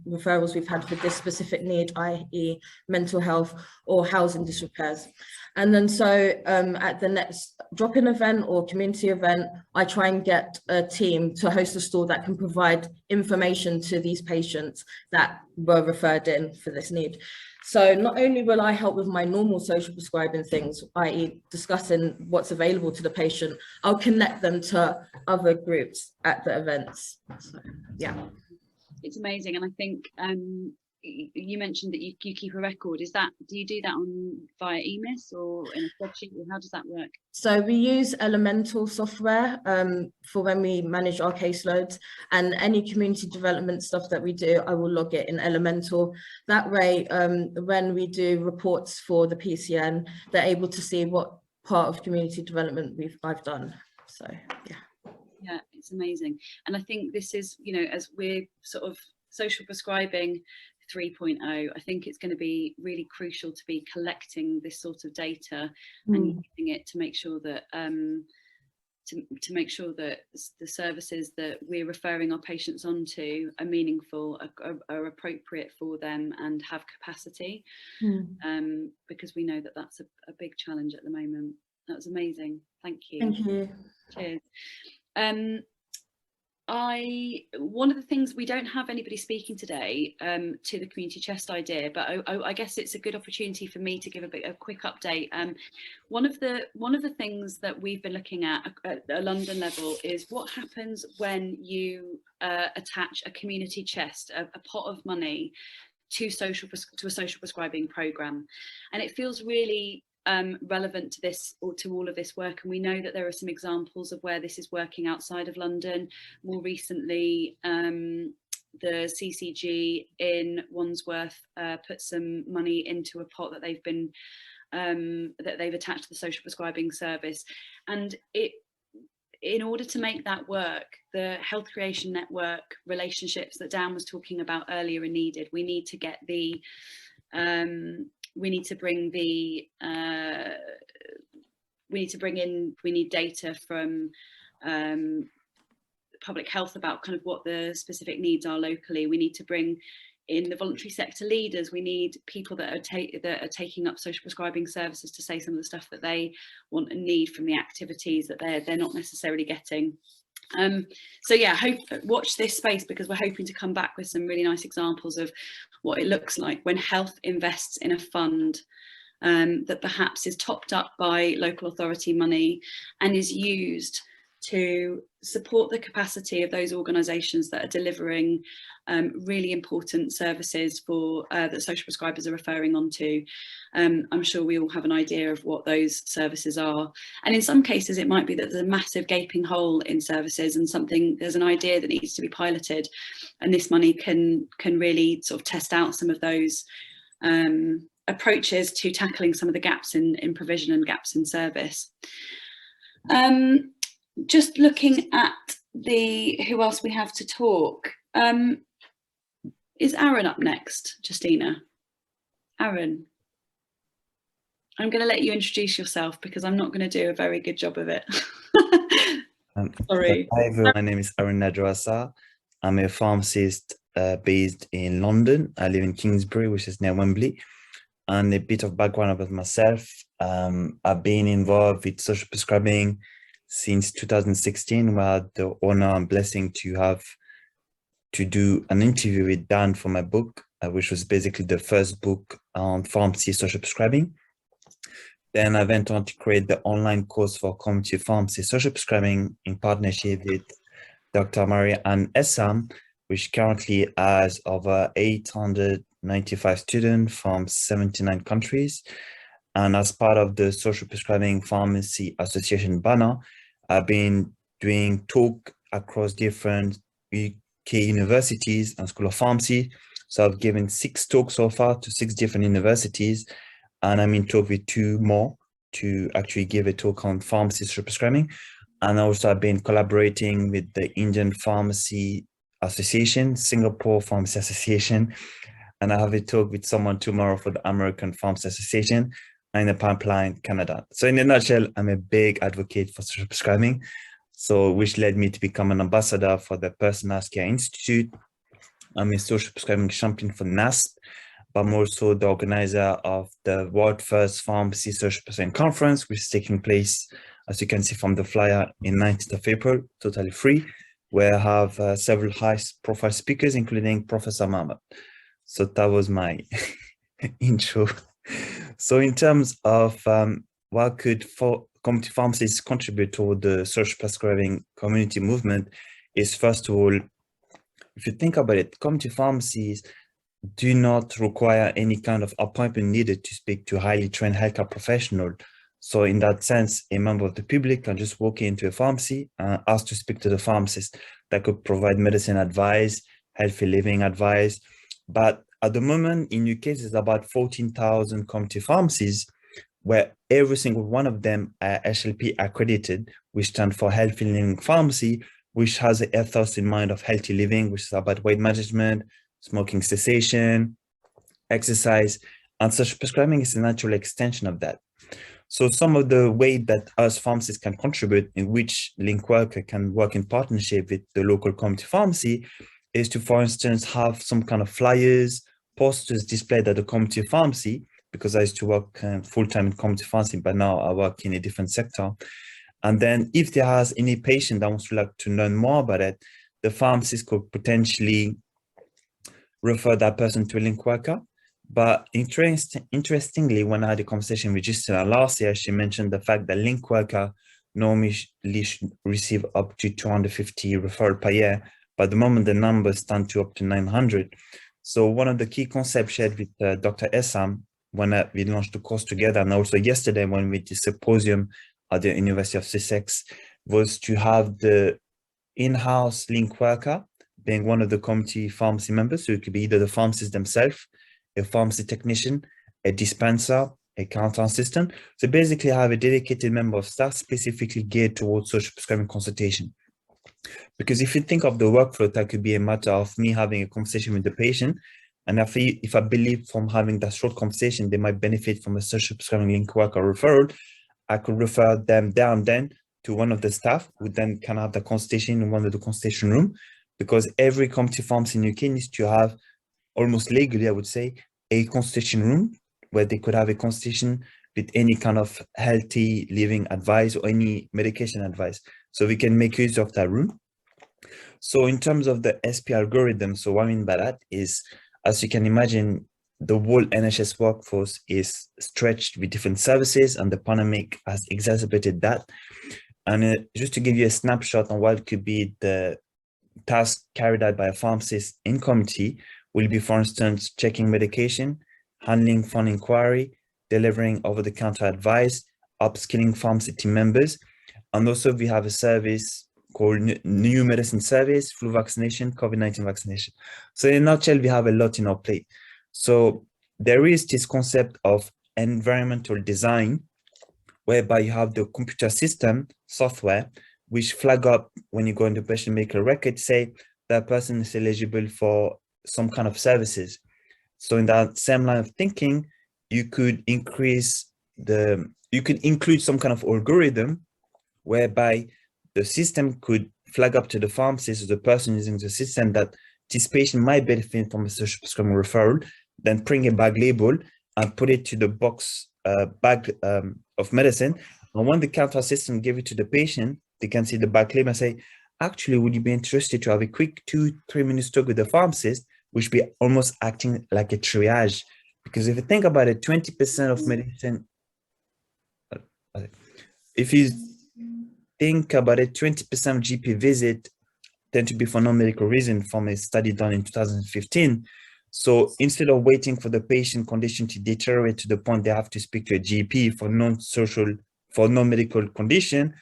[SPEAKER 4] referrals we've had for this specific need, i.e. mental health or housing disrepairs. And then so at the next drop-in event or community event, I try and get a team to host a stall that can provide information to these patients that were referred in for this need. So not only will I help with my normal social prescribing things, i.e. discussing what's available to the patient, I'll connect them to other groups at the events. So, yeah.
[SPEAKER 1] It's amazing. And I think you mentioned that you keep a record. Do you do that via EMIS or in a spreadsheet, or how does that work?
[SPEAKER 4] So we use Elemental software for when we manage our caseloads, and any community development stuff that we do, I will log it in Elemental. That way, when we do reports for the PCN, they're able to see what part of community development I've done. So yeah.
[SPEAKER 1] Yeah, it's amazing. And I think this is, you know, as we're sort of social prescribing 3.0, I think it's going to be really crucial to be collecting this sort of data and using it to make sure that to make sure that the services that we're referring our patients onto are meaningful, are appropriate for them, and have capacity, because we know that that's a big challenge at the moment. That was amazing. Thank you.
[SPEAKER 4] Thank you.
[SPEAKER 1] Cheers. One of the things, we don't have anybody speaking today to the community chest idea, but I guess it's a good opportunity for me to give a quick update. One of the things that we've been looking at a London level is what happens when you attach a community chest, a pot of money, to a social prescribing programme, and it feels really relevant to this, or to all of this work. And we know that there are some examples of where this is working outside of London. More recently, the CCG in Wandsworth put some money into a pot that they've been that they've attached to the social prescribing service, and in order to make that work, the health creation network relationships that Dan was talking about earlier are needed. We need to get the we need data from public health about kind of what the specific needs are locally. We need to bring in the voluntary sector leaders. We need people that are taking up social prescribing services to say some of the stuff that they want and need from the activities that they're not necessarily getting. So yeah, watch this space, because we're hoping to come back with some really nice examples of what it looks like when health invests in a fund that perhaps is topped up by local authority money and is used to support the capacity of those organisations that are delivering really important services for that social prescribers are referring on to. I'm sure we all have an idea of what those services are, and in some cases it might be that there's a massive gaping hole in services and there's an idea that needs to be piloted, and this money can really sort of test out some of those approaches to tackling some of the gaps in provision and gaps in service. Just looking at who else we have to talk. Is Aaron up next, Justina? Aaron, I'm going to let you introduce yourself because I'm not going to do a very good job of it. Sorry.
[SPEAKER 5] Hi everyone, my name is Aaron Nadrasa. I'm a pharmacist based in London. I live in Kingsbury, which is near Wembley. And a bit of background about myself. I've been involved with social prescribing since 2016, where I had the honor and blessing to do an interview with Dan for my book, which was basically the first book on pharmacy social prescribing. Then I went on to create the online course for community pharmacy social prescribing in partnership with Dr. Maria-Anne Essam, which currently has over 895 students from 79 countries. And as part of the Social Prescribing Pharmacy Association banner, I've been doing talk across different UK universities and School of Pharmacy. So I've given 6 talks so far to 6 different universities, and I'm in talk with 2 more to actually give a talk on pharmacy social prescribing. And also I've been collaborating with the Indian Pharmacy Association, Singapore Pharmacy Association, and I have a talk with someone tomorrow for the American Pharmacy Association, and in the pipeline, Canada. So in a nutshell, I'm a big advocate for social prescribing. So which led me to become an ambassador for the Personal Care Institute. I'm a social prescribing champion for NASP, but I'm also the organizer of the world first pharmacy social prescribing conference, which is taking place, as you can see from the flyer, in 19th of April, totally free, where I have several high profile speakers, including Professor Mahmoud. So that was my intro. So in terms of what could community pharmacies contribute toward the social prescribing community movement is, first of all, if you think about it, community pharmacies do not require any kind of appointment needed to speak to a highly trained healthcare professional. So in that sense, a member of the public can just walk into a pharmacy and ask to speak to the pharmacist that could provide medicine advice, healthy living advice. But at the moment in UK, there's about 14,000 community pharmacies where every single one of them are HLP accredited, which stands for Healthy Living Pharmacy, which has an ethos in mind of healthy living, which is about weight management, smoking cessation, exercise, and social prescribing is a natural extension of that. So some of the way that us pharmacists can contribute, in which link worker can work in partnership with the local community pharmacy, is to, for instance, have some kind of flyers, posters displayed at the community pharmacy, because I used to work full-time in community pharmacy, but now I work in a different sector. And then if there has any patient that wants to learn more about it, the pharmacist could potentially refer that person to a link worker. But interestingly, when I had a conversation with Justina last year, she mentioned the fact that link worker normally should receive up to 250 referral per year. But at the moment, the numbers stand to up to 900. So one of the key concepts shared with Dr. Essam when we launched the course together, and also yesterday when we did the symposium at the University of Sussex, was to have the in-house link worker being one of the community pharmacy members. So it could be either the pharmacist themselves, a pharmacy technician, a dispenser, a counter assistant. So basically have a dedicated member of staff specifically geared towards social prescribing consultation. Because if you think of the workflow, that could be a matter of me having a conversation with the patient. And if I believe from having that short conversation, they might benefit from a social prescribing link worker referral, I could refer them down then to one of the staff who then can have the consultation in one of the consultation room, because every community pharmacy in UK needs to have, almost legally, I would say, a consultation room where they could have a consultation with any kind of healthy living advice or any medication advice. So we can make use of that room. So in terms of the SP algorithm, so what I mean by that is, as you can imagine, the whole NHS workforce is stretched with different services, and the pandemic has exacerbated that. And just to give you a snapshot on what could be the task carried out by a pharmacist in community, will be, for instance, checking medication, handling phone inquiry, delivering over-the-counter advice, upskilling pharmacy team members. And also we have a service called New Medicine Service, flu vaccination, COVID-19 vaccination. So in a nutshell, we have a lot in our plate. So there is this concept of environmental design, whereby you have the computer system software, which flag up when you go into patient medical record, say that person is eligible for some kind of services. So in that same line of thinking, you could include some kind of algorithm whereby the system could flag up to the pharmacist or the person using the system that this patient might benefit from a social prescribing referral, then print a bag label and put it to the box bag of medicine. And when the counter assistant give it to the patient, they can see the bag label and say, actually, would you be interested to have a quick 2-3 minute talk with the pharmacist, which be almost acting like a triage? Because if you think about it, 20% of medicine, if you think about it, 20% of GP visit tend to be for non-medical reason from a study done in 2015. So instead of waiting for the patient condition to deteriorate to the point they have to speak to a GP for non-medical condition,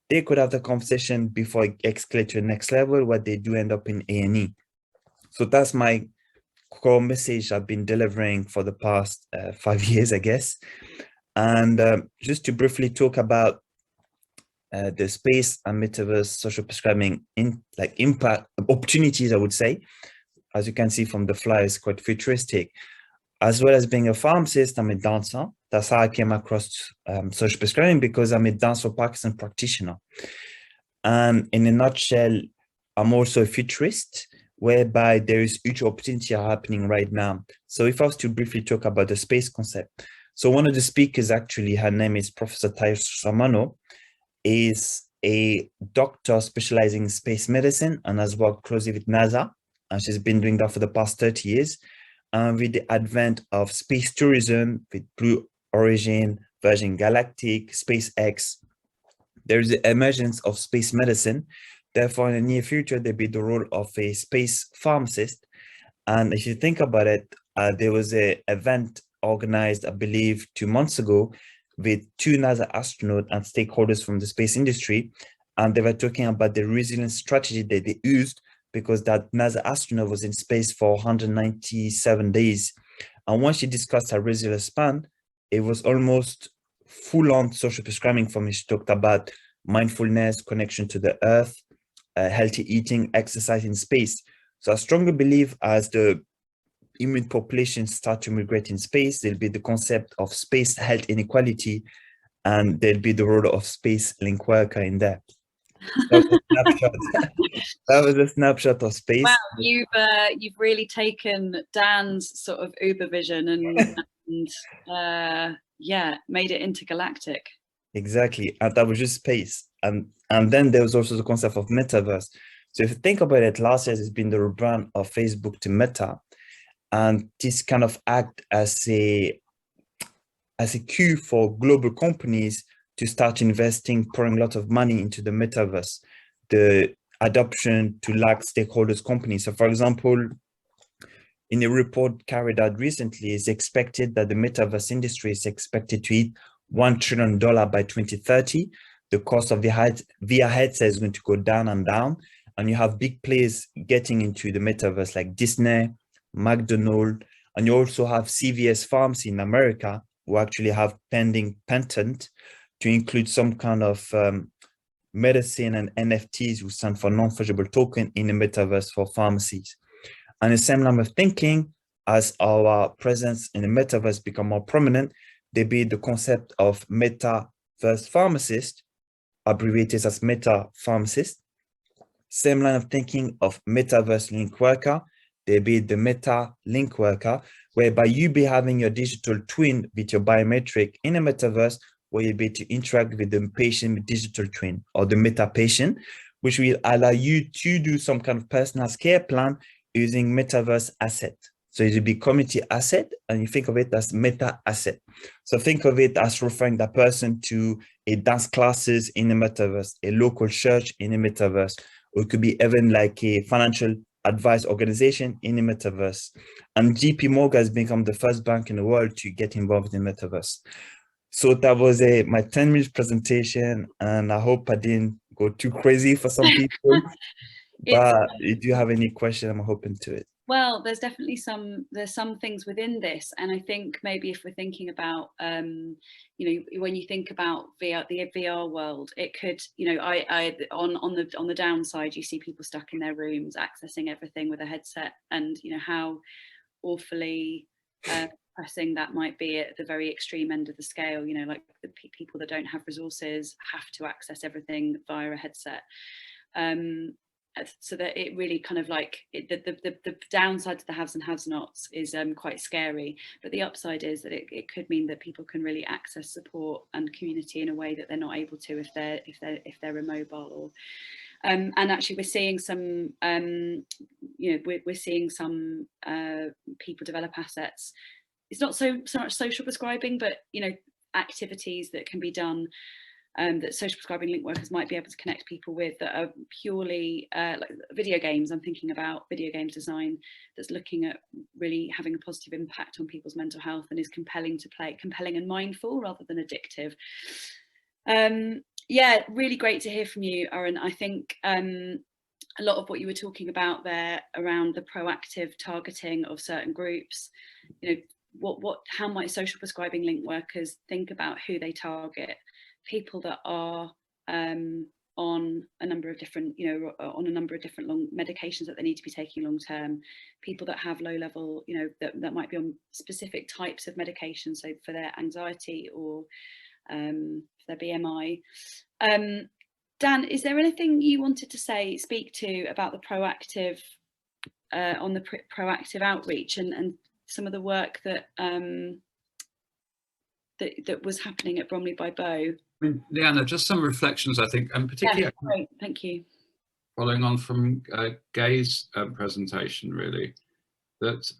[SPEAKER 5] they could have the conversation before it escalates to the next level where they do end up in A&E. So that's my core message I've been delivering for the past 5 years, I guess. And just to briefly talk about the space and metaverse social prescribing impact opportunities, I would say. As you can see from the flyer, is quite futuristic. As well as being a pharmacist, I'm a dancer. That's how I came across social prescribing, because I'm a dance for Parkinson practitioner. And in a nutshell, I'm also a futurist, whereby there is huge opportunity happening right now. So if I was to briefly talk about the space concept. So one of the speakers, actually, her name is Professor Tayo Samano, is a doctor specializing in space medicine and has worked closely with NASA. And she's been doing that for the past 30 years. And with the advent of space tourism, with Blue Origin, Virgin Galactic, SpaceX, there is the emergence of space medicine. Therefore, in the near future, there'll be the role of a space pharmacist. And if you think about it, there was an event organized, I believe, 2 months ago with 2 NASA astronauts and stakeholders from the space industry. And they were talking about the resilience strategy that they used, because that NASA astronaut was in space for 197 days. And once she discussed her resilience span, it was almost full-on social prescribing for me. She talked about mindfulness, connection to the earth, healthy eating, exercise in space. So I strongly believe as the human population start to migrate in space, there'll be the concept of space health inequality, and there'll be the role of space link worker in there. That was a snapshot. That was a snapshot of space.
[SPEAKER 1] Wow, you've really taken Dan's sort of Uber vision and yeah, made it intergalactic.
[SPEAKER 5] Exactly, and that was just space. And then there was also the concept of metaverse. So if you think about it, last year has been the rebrand of Facebook to Meta, and this kind of act as a cue for global companies to start investing, pouring a lot of money into the metaverse, the adoption to large stakeholders companies. So for example, in a report carried out recently, it's expected that the metaverse industry is expected to hit $1 trillion by 2030. The cost of the VR headset is going to go down and down. And you have big players getting into the metaverse like Disney, McDonald's, and you also have CVS Pharmacy in America, who actually have pending patent to include some kind of medicine and NFTs, who stand for non-fungible token, in the metaverse for pharmacies. And the same line of thinking, as our presence in the metaverse become more prominent, there be the concept of metaverse pharmacist, abbreviated as meta pharmacist. Same line of thinking of metaverse link worker, there be the meta link worker, whereby you be having your digital twin with your biometric in a metaverse, where you'll be able to interact with the patient with digital twin, or the meta patient, which will allow you to do some kind of personalized care plan using metaverse asset. So it will be community asset, and you think of it as meta asset. So think of it as referring that person to a dance classes in the metaverse, a local church in the metaverse, or it could be even like a financial advice organization in the metaverse. And JP Morgan has become the first bank in the world to get involved in the metaverse. So that was my 10-minute presentation, and I hope I didn't go too crazy for some people. But if you have any question, I'm open to it.
[SPEAKER 1] Well, there's definitely some things within this, and I think maybe if we're thinking about, you know, when you think about the VR world, it could, you know, on the downside, you see people stuck in their rooms accessing everything with a headset, and you know how awfully pressing that might be at the very extreme end of the scale. You know, like the people that don't have resources have to access everything via a headset. So that it really kind of like the downside to the haves and have-nots is quite scary, but the upside is that it could mean that people can really access support and community in a way that they're not able to if they're immobile. Or and actually we're seeing some you know, we're seeing some people develop assets. It's not so much social prescribing, but you know, activities that can be done that social prescribing link workers might be able to connect people with, that are purely like video games. I'm thinking about video games design that's looking at really having a positive impact on people's mental health and is compelling to play, compelling and mindful rather than addictive. Yeah, really great to hear from you, Aaron. I think a lot of what you were talking about there around the proactive targeting of certain groups, you know, how might social prescribing link workers think about who they target? People that are on a number of different, you know, on a number of different long medications that they need to be taking long term, people that have low level, you know, that might be on specific types of medications, so for their anxiety or for their BMI. Dan, is there anything you wanted to speak to about the proactive, proactive outreach and some of the work that that was happening at Bromley by Bow?
[SPEAKER 2] I mean, Leanna, just some reflections, I think, and particularly
[SPEAKER 1] great, thank you.
[SPEAKER 2] Following on from Gay's presentation, really, that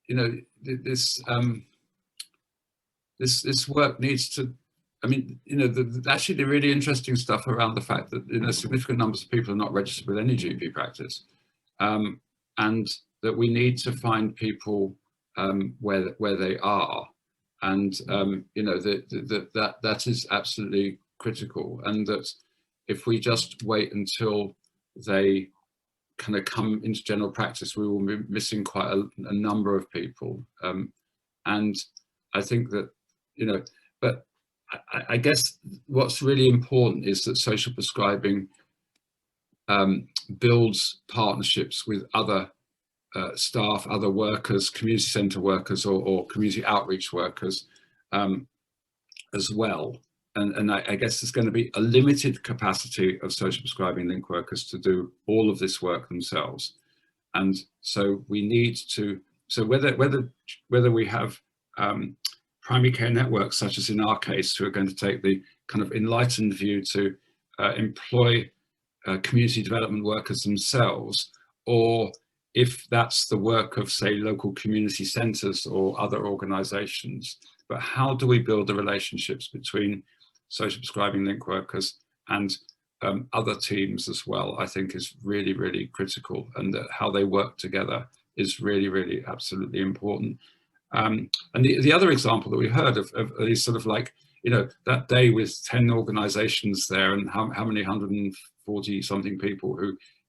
[SPEAKER 2] you know, this work needs to. I mean, you know, actually the really interesting stuff around the fact that, you know, significant numbers of people are not registered with any GP practice, and that we need to find people where they are, and you know, that is absolutely critical, and that if we just wait until they kind of come into general practice, we will be missing quite a number of people, and I think that, you know, but I guess what's really important is that social prescribing builds partnerships with other staff, other workers, community centre workers, or community outreach workers as well. And I guess there's going to be a limited capacity of social prescribing link workers to do all of this work themselves. And so we need to, so whether we have primary care networks, such as in our case, who are going to take the kind of enlightened view to employ community development workers themselves, or if that's the work of, say, local community centres or other organisations. But how do we build the relationships between social prescribing link workers and other teams as well, I think is really, really critical, and that how they work together is really, really absolutely important. And the other example that we heard of is sort of like, you know, that day with 10 organisations there, and how many 140 something people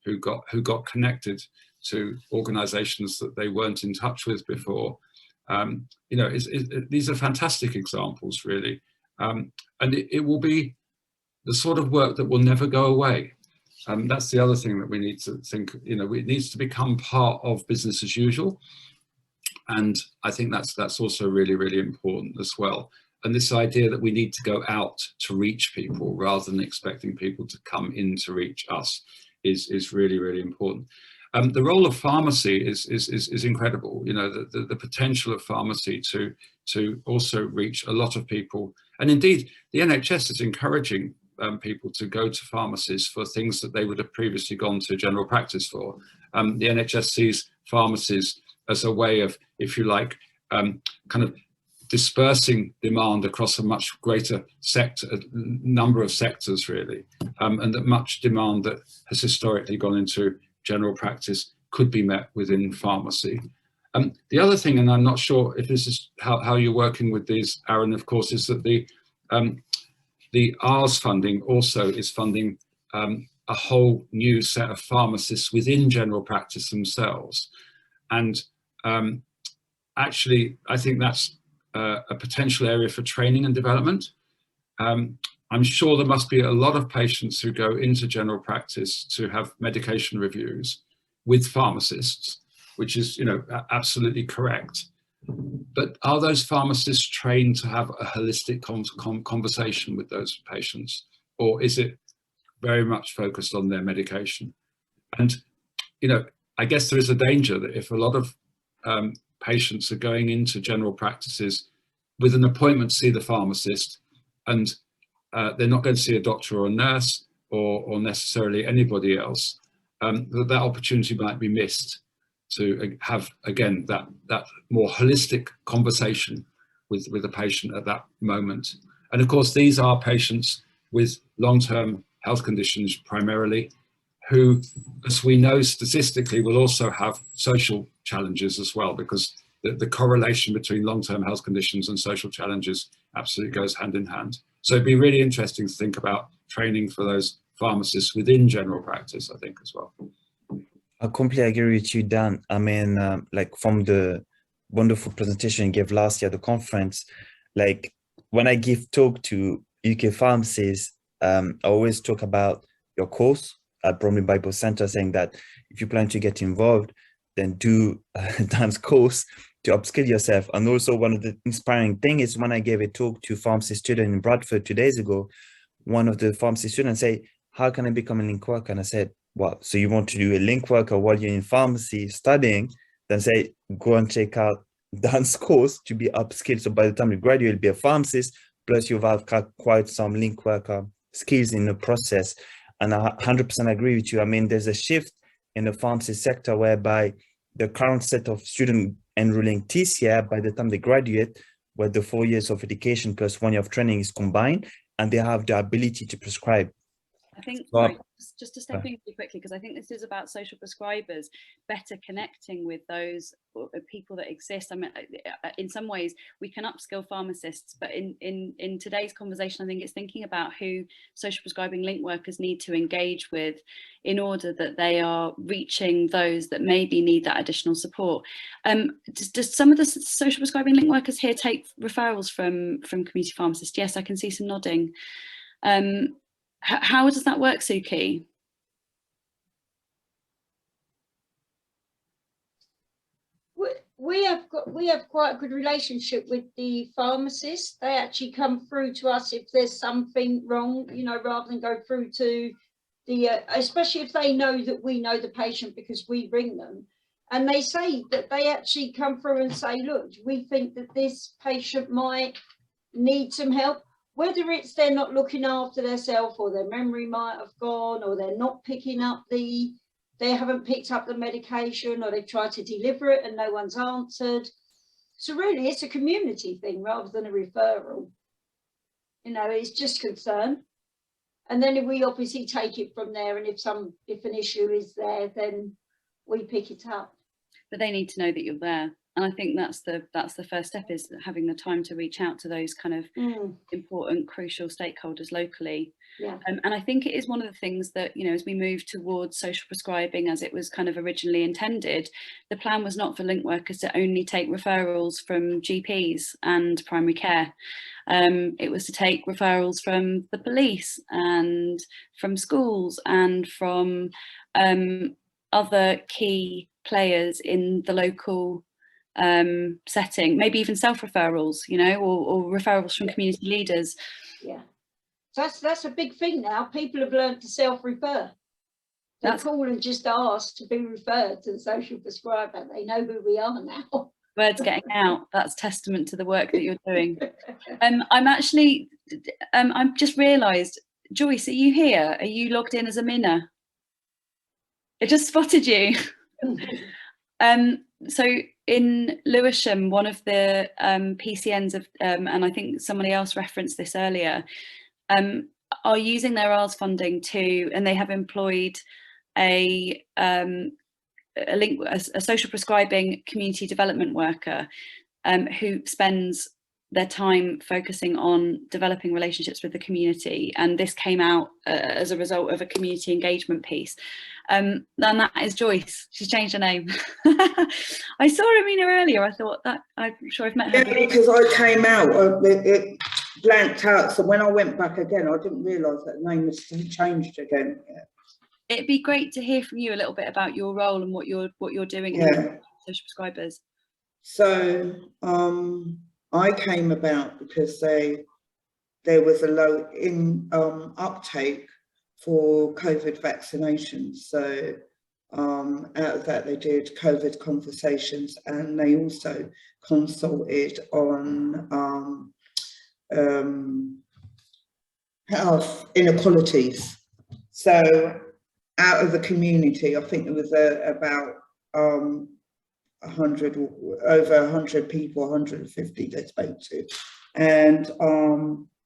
[SPEAKER 2] who got connected to organisations that they weren't in touch with before. You know, these are fantastic examples, really, and it will be the sort of work that will never go away. That's the other thing that we need to think. You know, it needs to become part of business as usual. And I think that's also really, really important as well. And this idea that we need to go out to reach people rather than expecting people to come in to reach us is really, really important. The role of pharmacy is incredible. You know, the potential of pharmacy to also reach a lot of people. And indeed, the NHS is encouraging people to go to pharmacies for things that they would have previously gone to general practice for. The NHS sees pharmacies as a way of, if you like, kind of dispersing demand across a much greater number of sectors, really, and that much demand that has historically gone into general practice could be met within pharmacy. The other thing, and I'm not sure if this is how you're working with these, Aaron, of course, is that the R's funding also is funding a whole new set of pharmacists within general practice themselves. And actually, I think that's a potential area for training and development. I'm sure there must be a lot of patients who go into general practice to have medication reviews with pharmacists, which is, you know, absolutely correct. But are those pharmacists trained to have a holistic conversation with those patients, or is it very much focused on their medication? And, you know, I guess there is a danger that if a lot of patients are going into general practices with an appointment to see the pharmacist, and they're not going to see a doctor or a nurse or necessarily anybody else, that opportunity might be missed to have, again, that more holistic conversation with the patient at that moment. And of course, these are patients with long-term health conditions primarily, who, as we know statistically, will also have social challenges as well, because the correlation between long-term health conditions and social challenges absolutely goes hand in hand. So it'd be really interesting to think about training for those pharmacists within general practice, I think, as well.
[SPEAKER 5] I completely agree with you, Dan. I mean, like from the wonderful presentation you gave last year at the conference, like when I give talk to UK pharmacies, I always talk about your course at Bromley Bible Center, saying that if you plan to get involved, then do a dance course to upskill yourself. And also one of the inspiring thing is when I gave a talk to pharmacy student in Bradford 2 days ago, one of the pharmacy students say, how can I become a link worker? And I said, well, so you want to do a link worker while you're in pharmacy studying, then say, go and check out dance course to be upskilled. So by the time you graduate, you'll be a pharmacist, plus you'll have quite some link worker skills in the process. And I 100% agree with you. I mean, there's a shift in the pharmacy sector whereby the current set of students enrolling this year, by the time they graduate, where the 4 years of education plus 1 year of training is combined, and they have the ability to prescribe.
[SPEAKER 1] I think,
[SPEAKER 5] Well,
[SPEAKER 1] sorry, just to step in really quickly, because I think this is about social prescribers better connecting with those people that exist. I mean, in some ways we can upskill pharmacists, but in today's conversation, I think it's thinking about who social prescribing link workers need to engage with in order that they are reaching those that maybe need that additional support. Does some of the social prescribing link workers here take referrals from community pharmacists? Yes, I can see some nodding. How does that work, Suki?
[SPEAKER 6] We have quite a good relationship with the pharmacists. They actually come through to us if there's something wrong, you know, rather than go through to the, especially if they know that we know the patient because we ring them. And they say that they actually come through and say, look, we think that this patient might need some help. Whether it's they're not looking after themselves, or their memory might have gone, or they're not picking up they haven't picked up the medication, or they've tried to deliver it and no one's answered. So really it's a community thing rather than a referral. You know, it's just concern. And then we obviously take it from there, and if an issue is there, then we pick it up.
[SPEAKER 1] But they need to know that you're there. And I think that's the first step, is having the time to reach out to those kind of important, crucial stakeholders locally.
[SPEAKER 6] Yeah.
[SPEAKER 1] And I think it is one of the things that, you know, as we move towards social prescribing as it was kind of originally intended, the plan was not for link workers to only take referrals from GPs and primary care. It was to take referrals from the police and from schools and from other key players in the local setting, maybe even self-referrals, you know, or referrals from community leaders.
[SPEAKER 6] Yeah, that's a big thing now. People have learned to self-refer. They call and just ask to be referred to the social prescriber. They know who we are now.
[SPEAKER 1] Word's getting out. That's testament to the work that you're doing. I've just realised, Joyce, are you here? Are you logged in as a Minna? I just spotted you. So in Lewisham, one of the PCNs of, and I think somebody else referenced this earlier, are using their ARS funding to, and they have employed a social prescribing community development worker who spends their time focusing on developing relationships with the community, and this came out as a result of a community engagement piece. And that is Joyce. She's changed her name. I saw Amina earlier. I thought that I'm sure I've met her.
[SPEAKER 7] Yeah, because I came out, it blanked out. So when I went back again, I didn't realise that the name was changed again. Yeah.
[SPEAKER 1] It'd be great to hear from you a little bit about your role and what you're doing in social prescribers.
[SPEAKER 7] So I came about because there was a low uptake for COVID vaccinations. So out of that, they did COVID conversations, and they also consulted on health inequalities. So out of the community, I think there was about 100, over 100 people, 150 they spoke to, and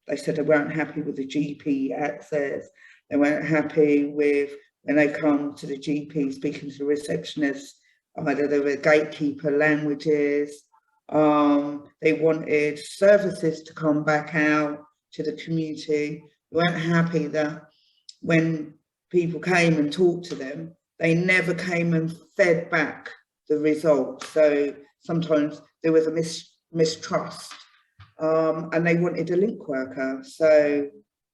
[SPEAKER 7] they said they weren't happy with the GP access. They weren't happy with when they come to the GP speaking to the receptionist, either they were gatekeeper languages. They wanted services to come back out to the community. They weren't happy that when people came and talked to them, they never came and fed back the results. So sometimes there was a mistrust, and they wanted a link worker. So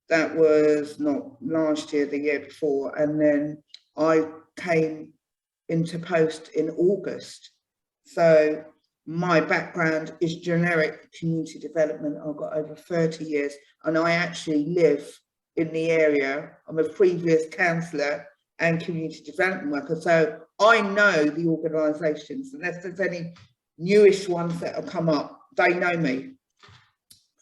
[SPEAKER 7] that was not last year, the year before. And then I came into post in August. So my background is generic community development. I've got over 30 years and I actually live in the area. I'm a previous counsellor and community development worker. So I know the organisations, unless there's any newish ones that have come up, they know me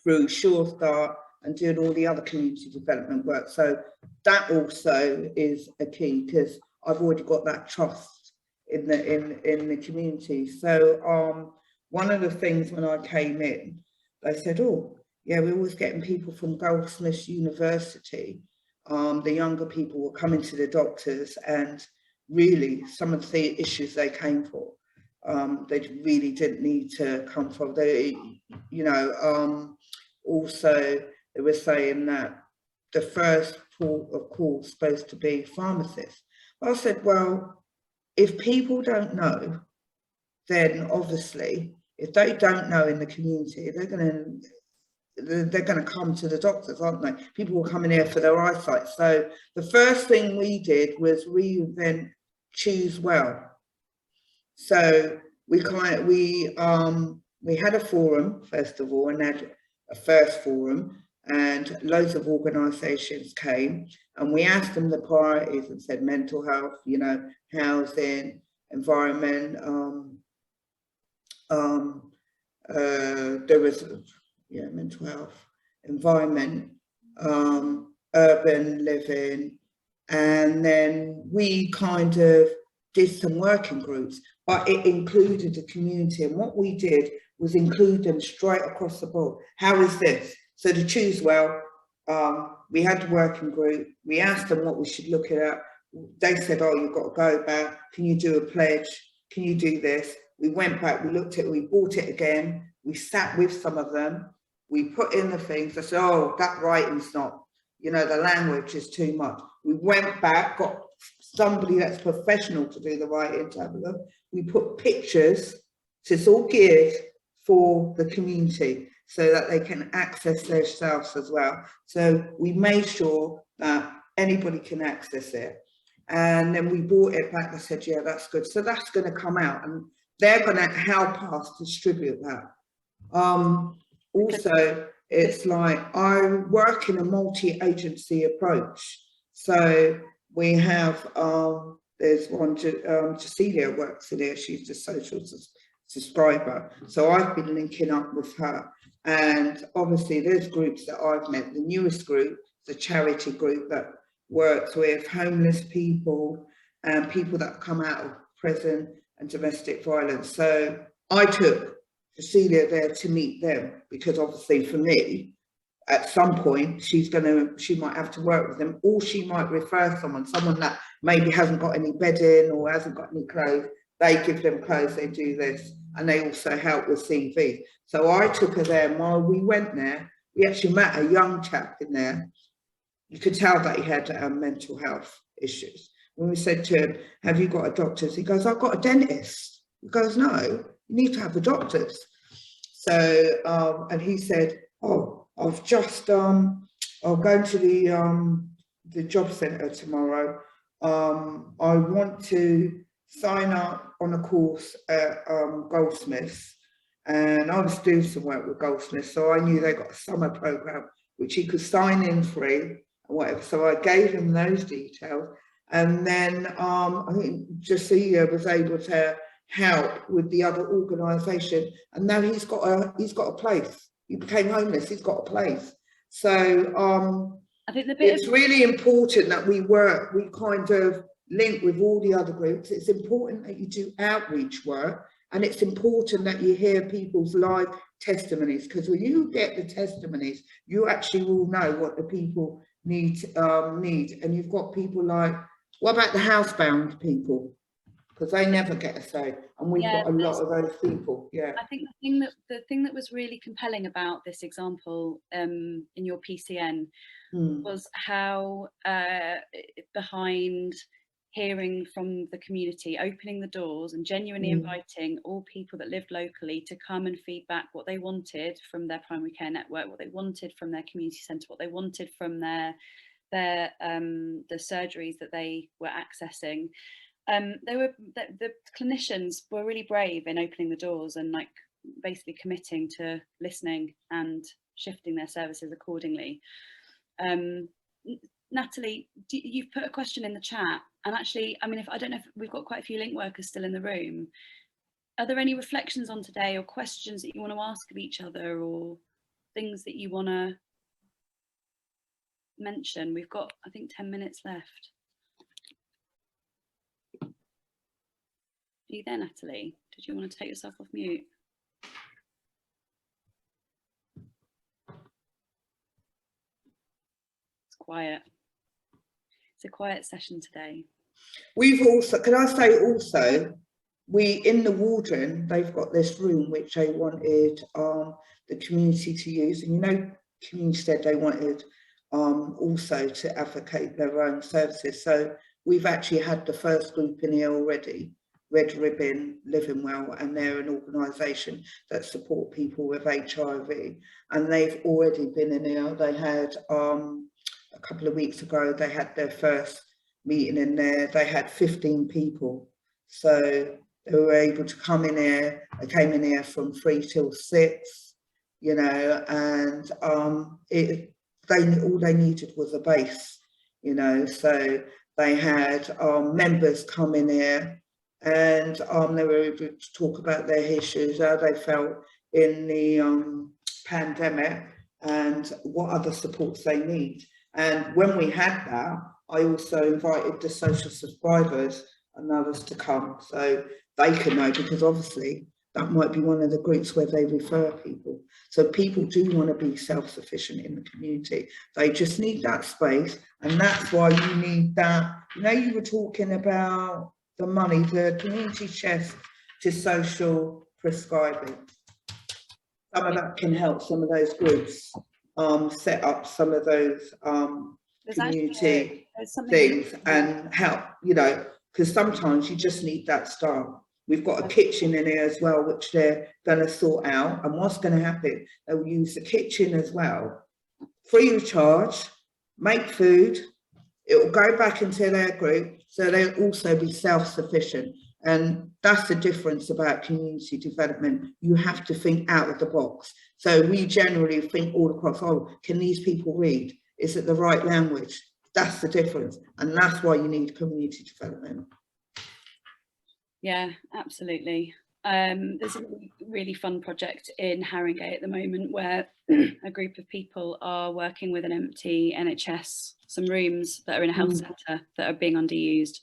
[SPEAKER 7] through Sure Start and doing all the other community development work. So that also is a key because I've already got that trust in the community. So one of the things when I came in, they said, oh yeah, we're always getting people from Goldsmiths University. The younger people were coming to the doctors, and really some of the issues they came for, they really didn't need to come from. They, you know, also they were saying that the first port of call is supposed to be pharmacists. I said, well, if people don't know, then obviously, if they don't know in the community, they're going to come to the doctors, aren't they? People will come in here for their eyesight. So the first thing we did was reinvent Choose Well. So we had a forum first of all, and had a first forum, and loads of organisations came, and we asked them the priorities and said mental health, you know, housing, environment. There was mental health, environment, urban living, and then we kind of did some working groups, but it included the community. And what we did was include them straight across the board. How is this? So to Choose Well, we had the working group. We asked them what we should look at. They said, oh, you've got to go back. Can you do a pledge? Can you do this? We went back, we looked at it, we bought it again. We sat with some of them. We put in the things. I said, oh, that writing's not, you know, the language is too much. We went back, got somebody that's professional to do the writing to have a look. We put pictures, so it's all geared for the community so that they can access themselves as well. So we made sure that anybody can access it. And then we brought it back and said, yeah, that's good. So that's going to come out and they're going to help us distribute that. Also, it's like I work in a multi-agency approach. So we have, there's one, Cecilia works in here, she's the social subscriber. So I've been linking up with her. And obviously there's groups that I've met. The newest group, the charity group that works with homeless people and people that come out of prison and domestic violence. So I took Cecilia there to meet them because obviously for me, at some point, she might have to work with them, or she might refer someone that maybe hasn't got any bedding or hasn't got any clothes. They give them clothes, they do this, and they also help with CVs. So I took her there, and while we went there, we actually met a young chap in there. You could tell that he had mental health issues. When we said to him, have you got a doctor's? He goes, I've got a dentist. He goes, no, you need to have a doctor's. So, and he said, oh, I've just, I'm going to the job centre tomorrow. I want to sign up on a course at Goldsmiths. And I was doing some work with Goldsmiths, so I knew they got a summer programme, which he could sign in free and whatever. So I gave him those details. And then I think Josiah was able to help with the other organisation, and now he's got a place. He became homeless. He's got a place. So
[SPEAKER 1] I think
[SPEAKER 7] it's really important that we kind of link with all the other groups. It's important that you do outreach work, and it's important that you hear people's live testimonies, because when you get the testimonies, you actually will know what the people need. And you've got people like, what about the housebound people? Because they never get a say, and we've got a lot of those people. Yeah,
[SPEAKER 1] I think the thing that was really compelling about this example in your PCN was how behind hearing from the community, opening the doors and genuinely inviting all people that lived locally to come and feedback what they wanted from their primary care network, what they wanted from their community centre, what they wanted from the surgeries that they were accessing. the clinicians were really brave in opening the doors and like basically committing to listening and shifting their services accordingly. Natalie, you've put a question in the chat, and actually, I mean, I don't know if we've got quite a few link workers still in the room. Are there any reflections on today or questions that you want to ask of each other, or things that you want to mention? We've got, I think, 10 minutes left. Are you there, Natalie? Did you want to take yourself off mute? It's quiet. It's a quiet session today.
[SPEAKER 7] We've also, can I say also, in the Waldron, they've got this room which they wanted the community to use, and you know, community said they wanted also to advocate their own services. So we've actually had the first group in here already, Red Ribbon Living Well, and they're an organisation that support people with HIV, and they've already been in here. They had a couple of weeks ago, they had their first meeting in there. They had 15 people, so they were able to come in here. They came in here from 3 till 6, you know, and all they needed was a base, you know. So they had members come in here, and they were able to talk about their issues, how they felt in the pandemic, and what other supports they need. And when we had that, I also invited the social prescribers and others to come, so they can know, because obviously that might be one of the groups where they refer people. So people do want to be self-sufficient in the community. They just need that space, and that's why you need that. You know, you were talking about the money, the community chest to social prescribing. Some of that can help some of those groups set up some of those community things and help, you know, because sometimes you just need that start. We've got a kitchen in here as well, which they're going to sort out. And what's going to happen, they'll use the kitchen as well, free of charge, make food. It will go back into their group, so they'll also be self-sufficient. And that's the difference about community development. You have to think out of the box. So we generally think all across, oh, can these people read? Is it the right language? That's the difference. And that's why you need community development.
[SPEAKER 1] Yeah, absolutely. There's a really fun project in Haringey at the moment where a group of people are working with an empty NHS, some rooms that are in a health centre that are being underused,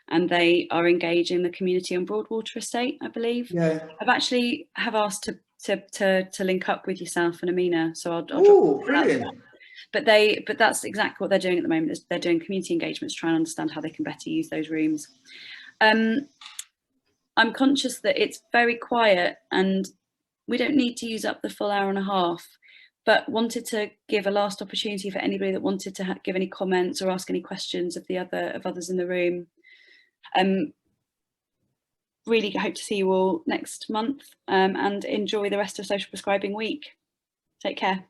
[SPEAKER 1] and they are engaging the community on Broadwater Estate, I believe. Yeah. I've actually asked to link up with yourself and Amina, so I'll drop brilliant. But that's exactly what they're doing at the moment. Is they're doing community engagements, trying to understand how they can better use those rooms. I'm conscious that it's very quiet and we don't need to use up the full hour and a half, but wanted to give a last opportunity for anybody that wanted to give any comments or ask any questions of others in the room. Really hope to see you all next month, and enjoy the rest of Social Prescribing Week. Take care.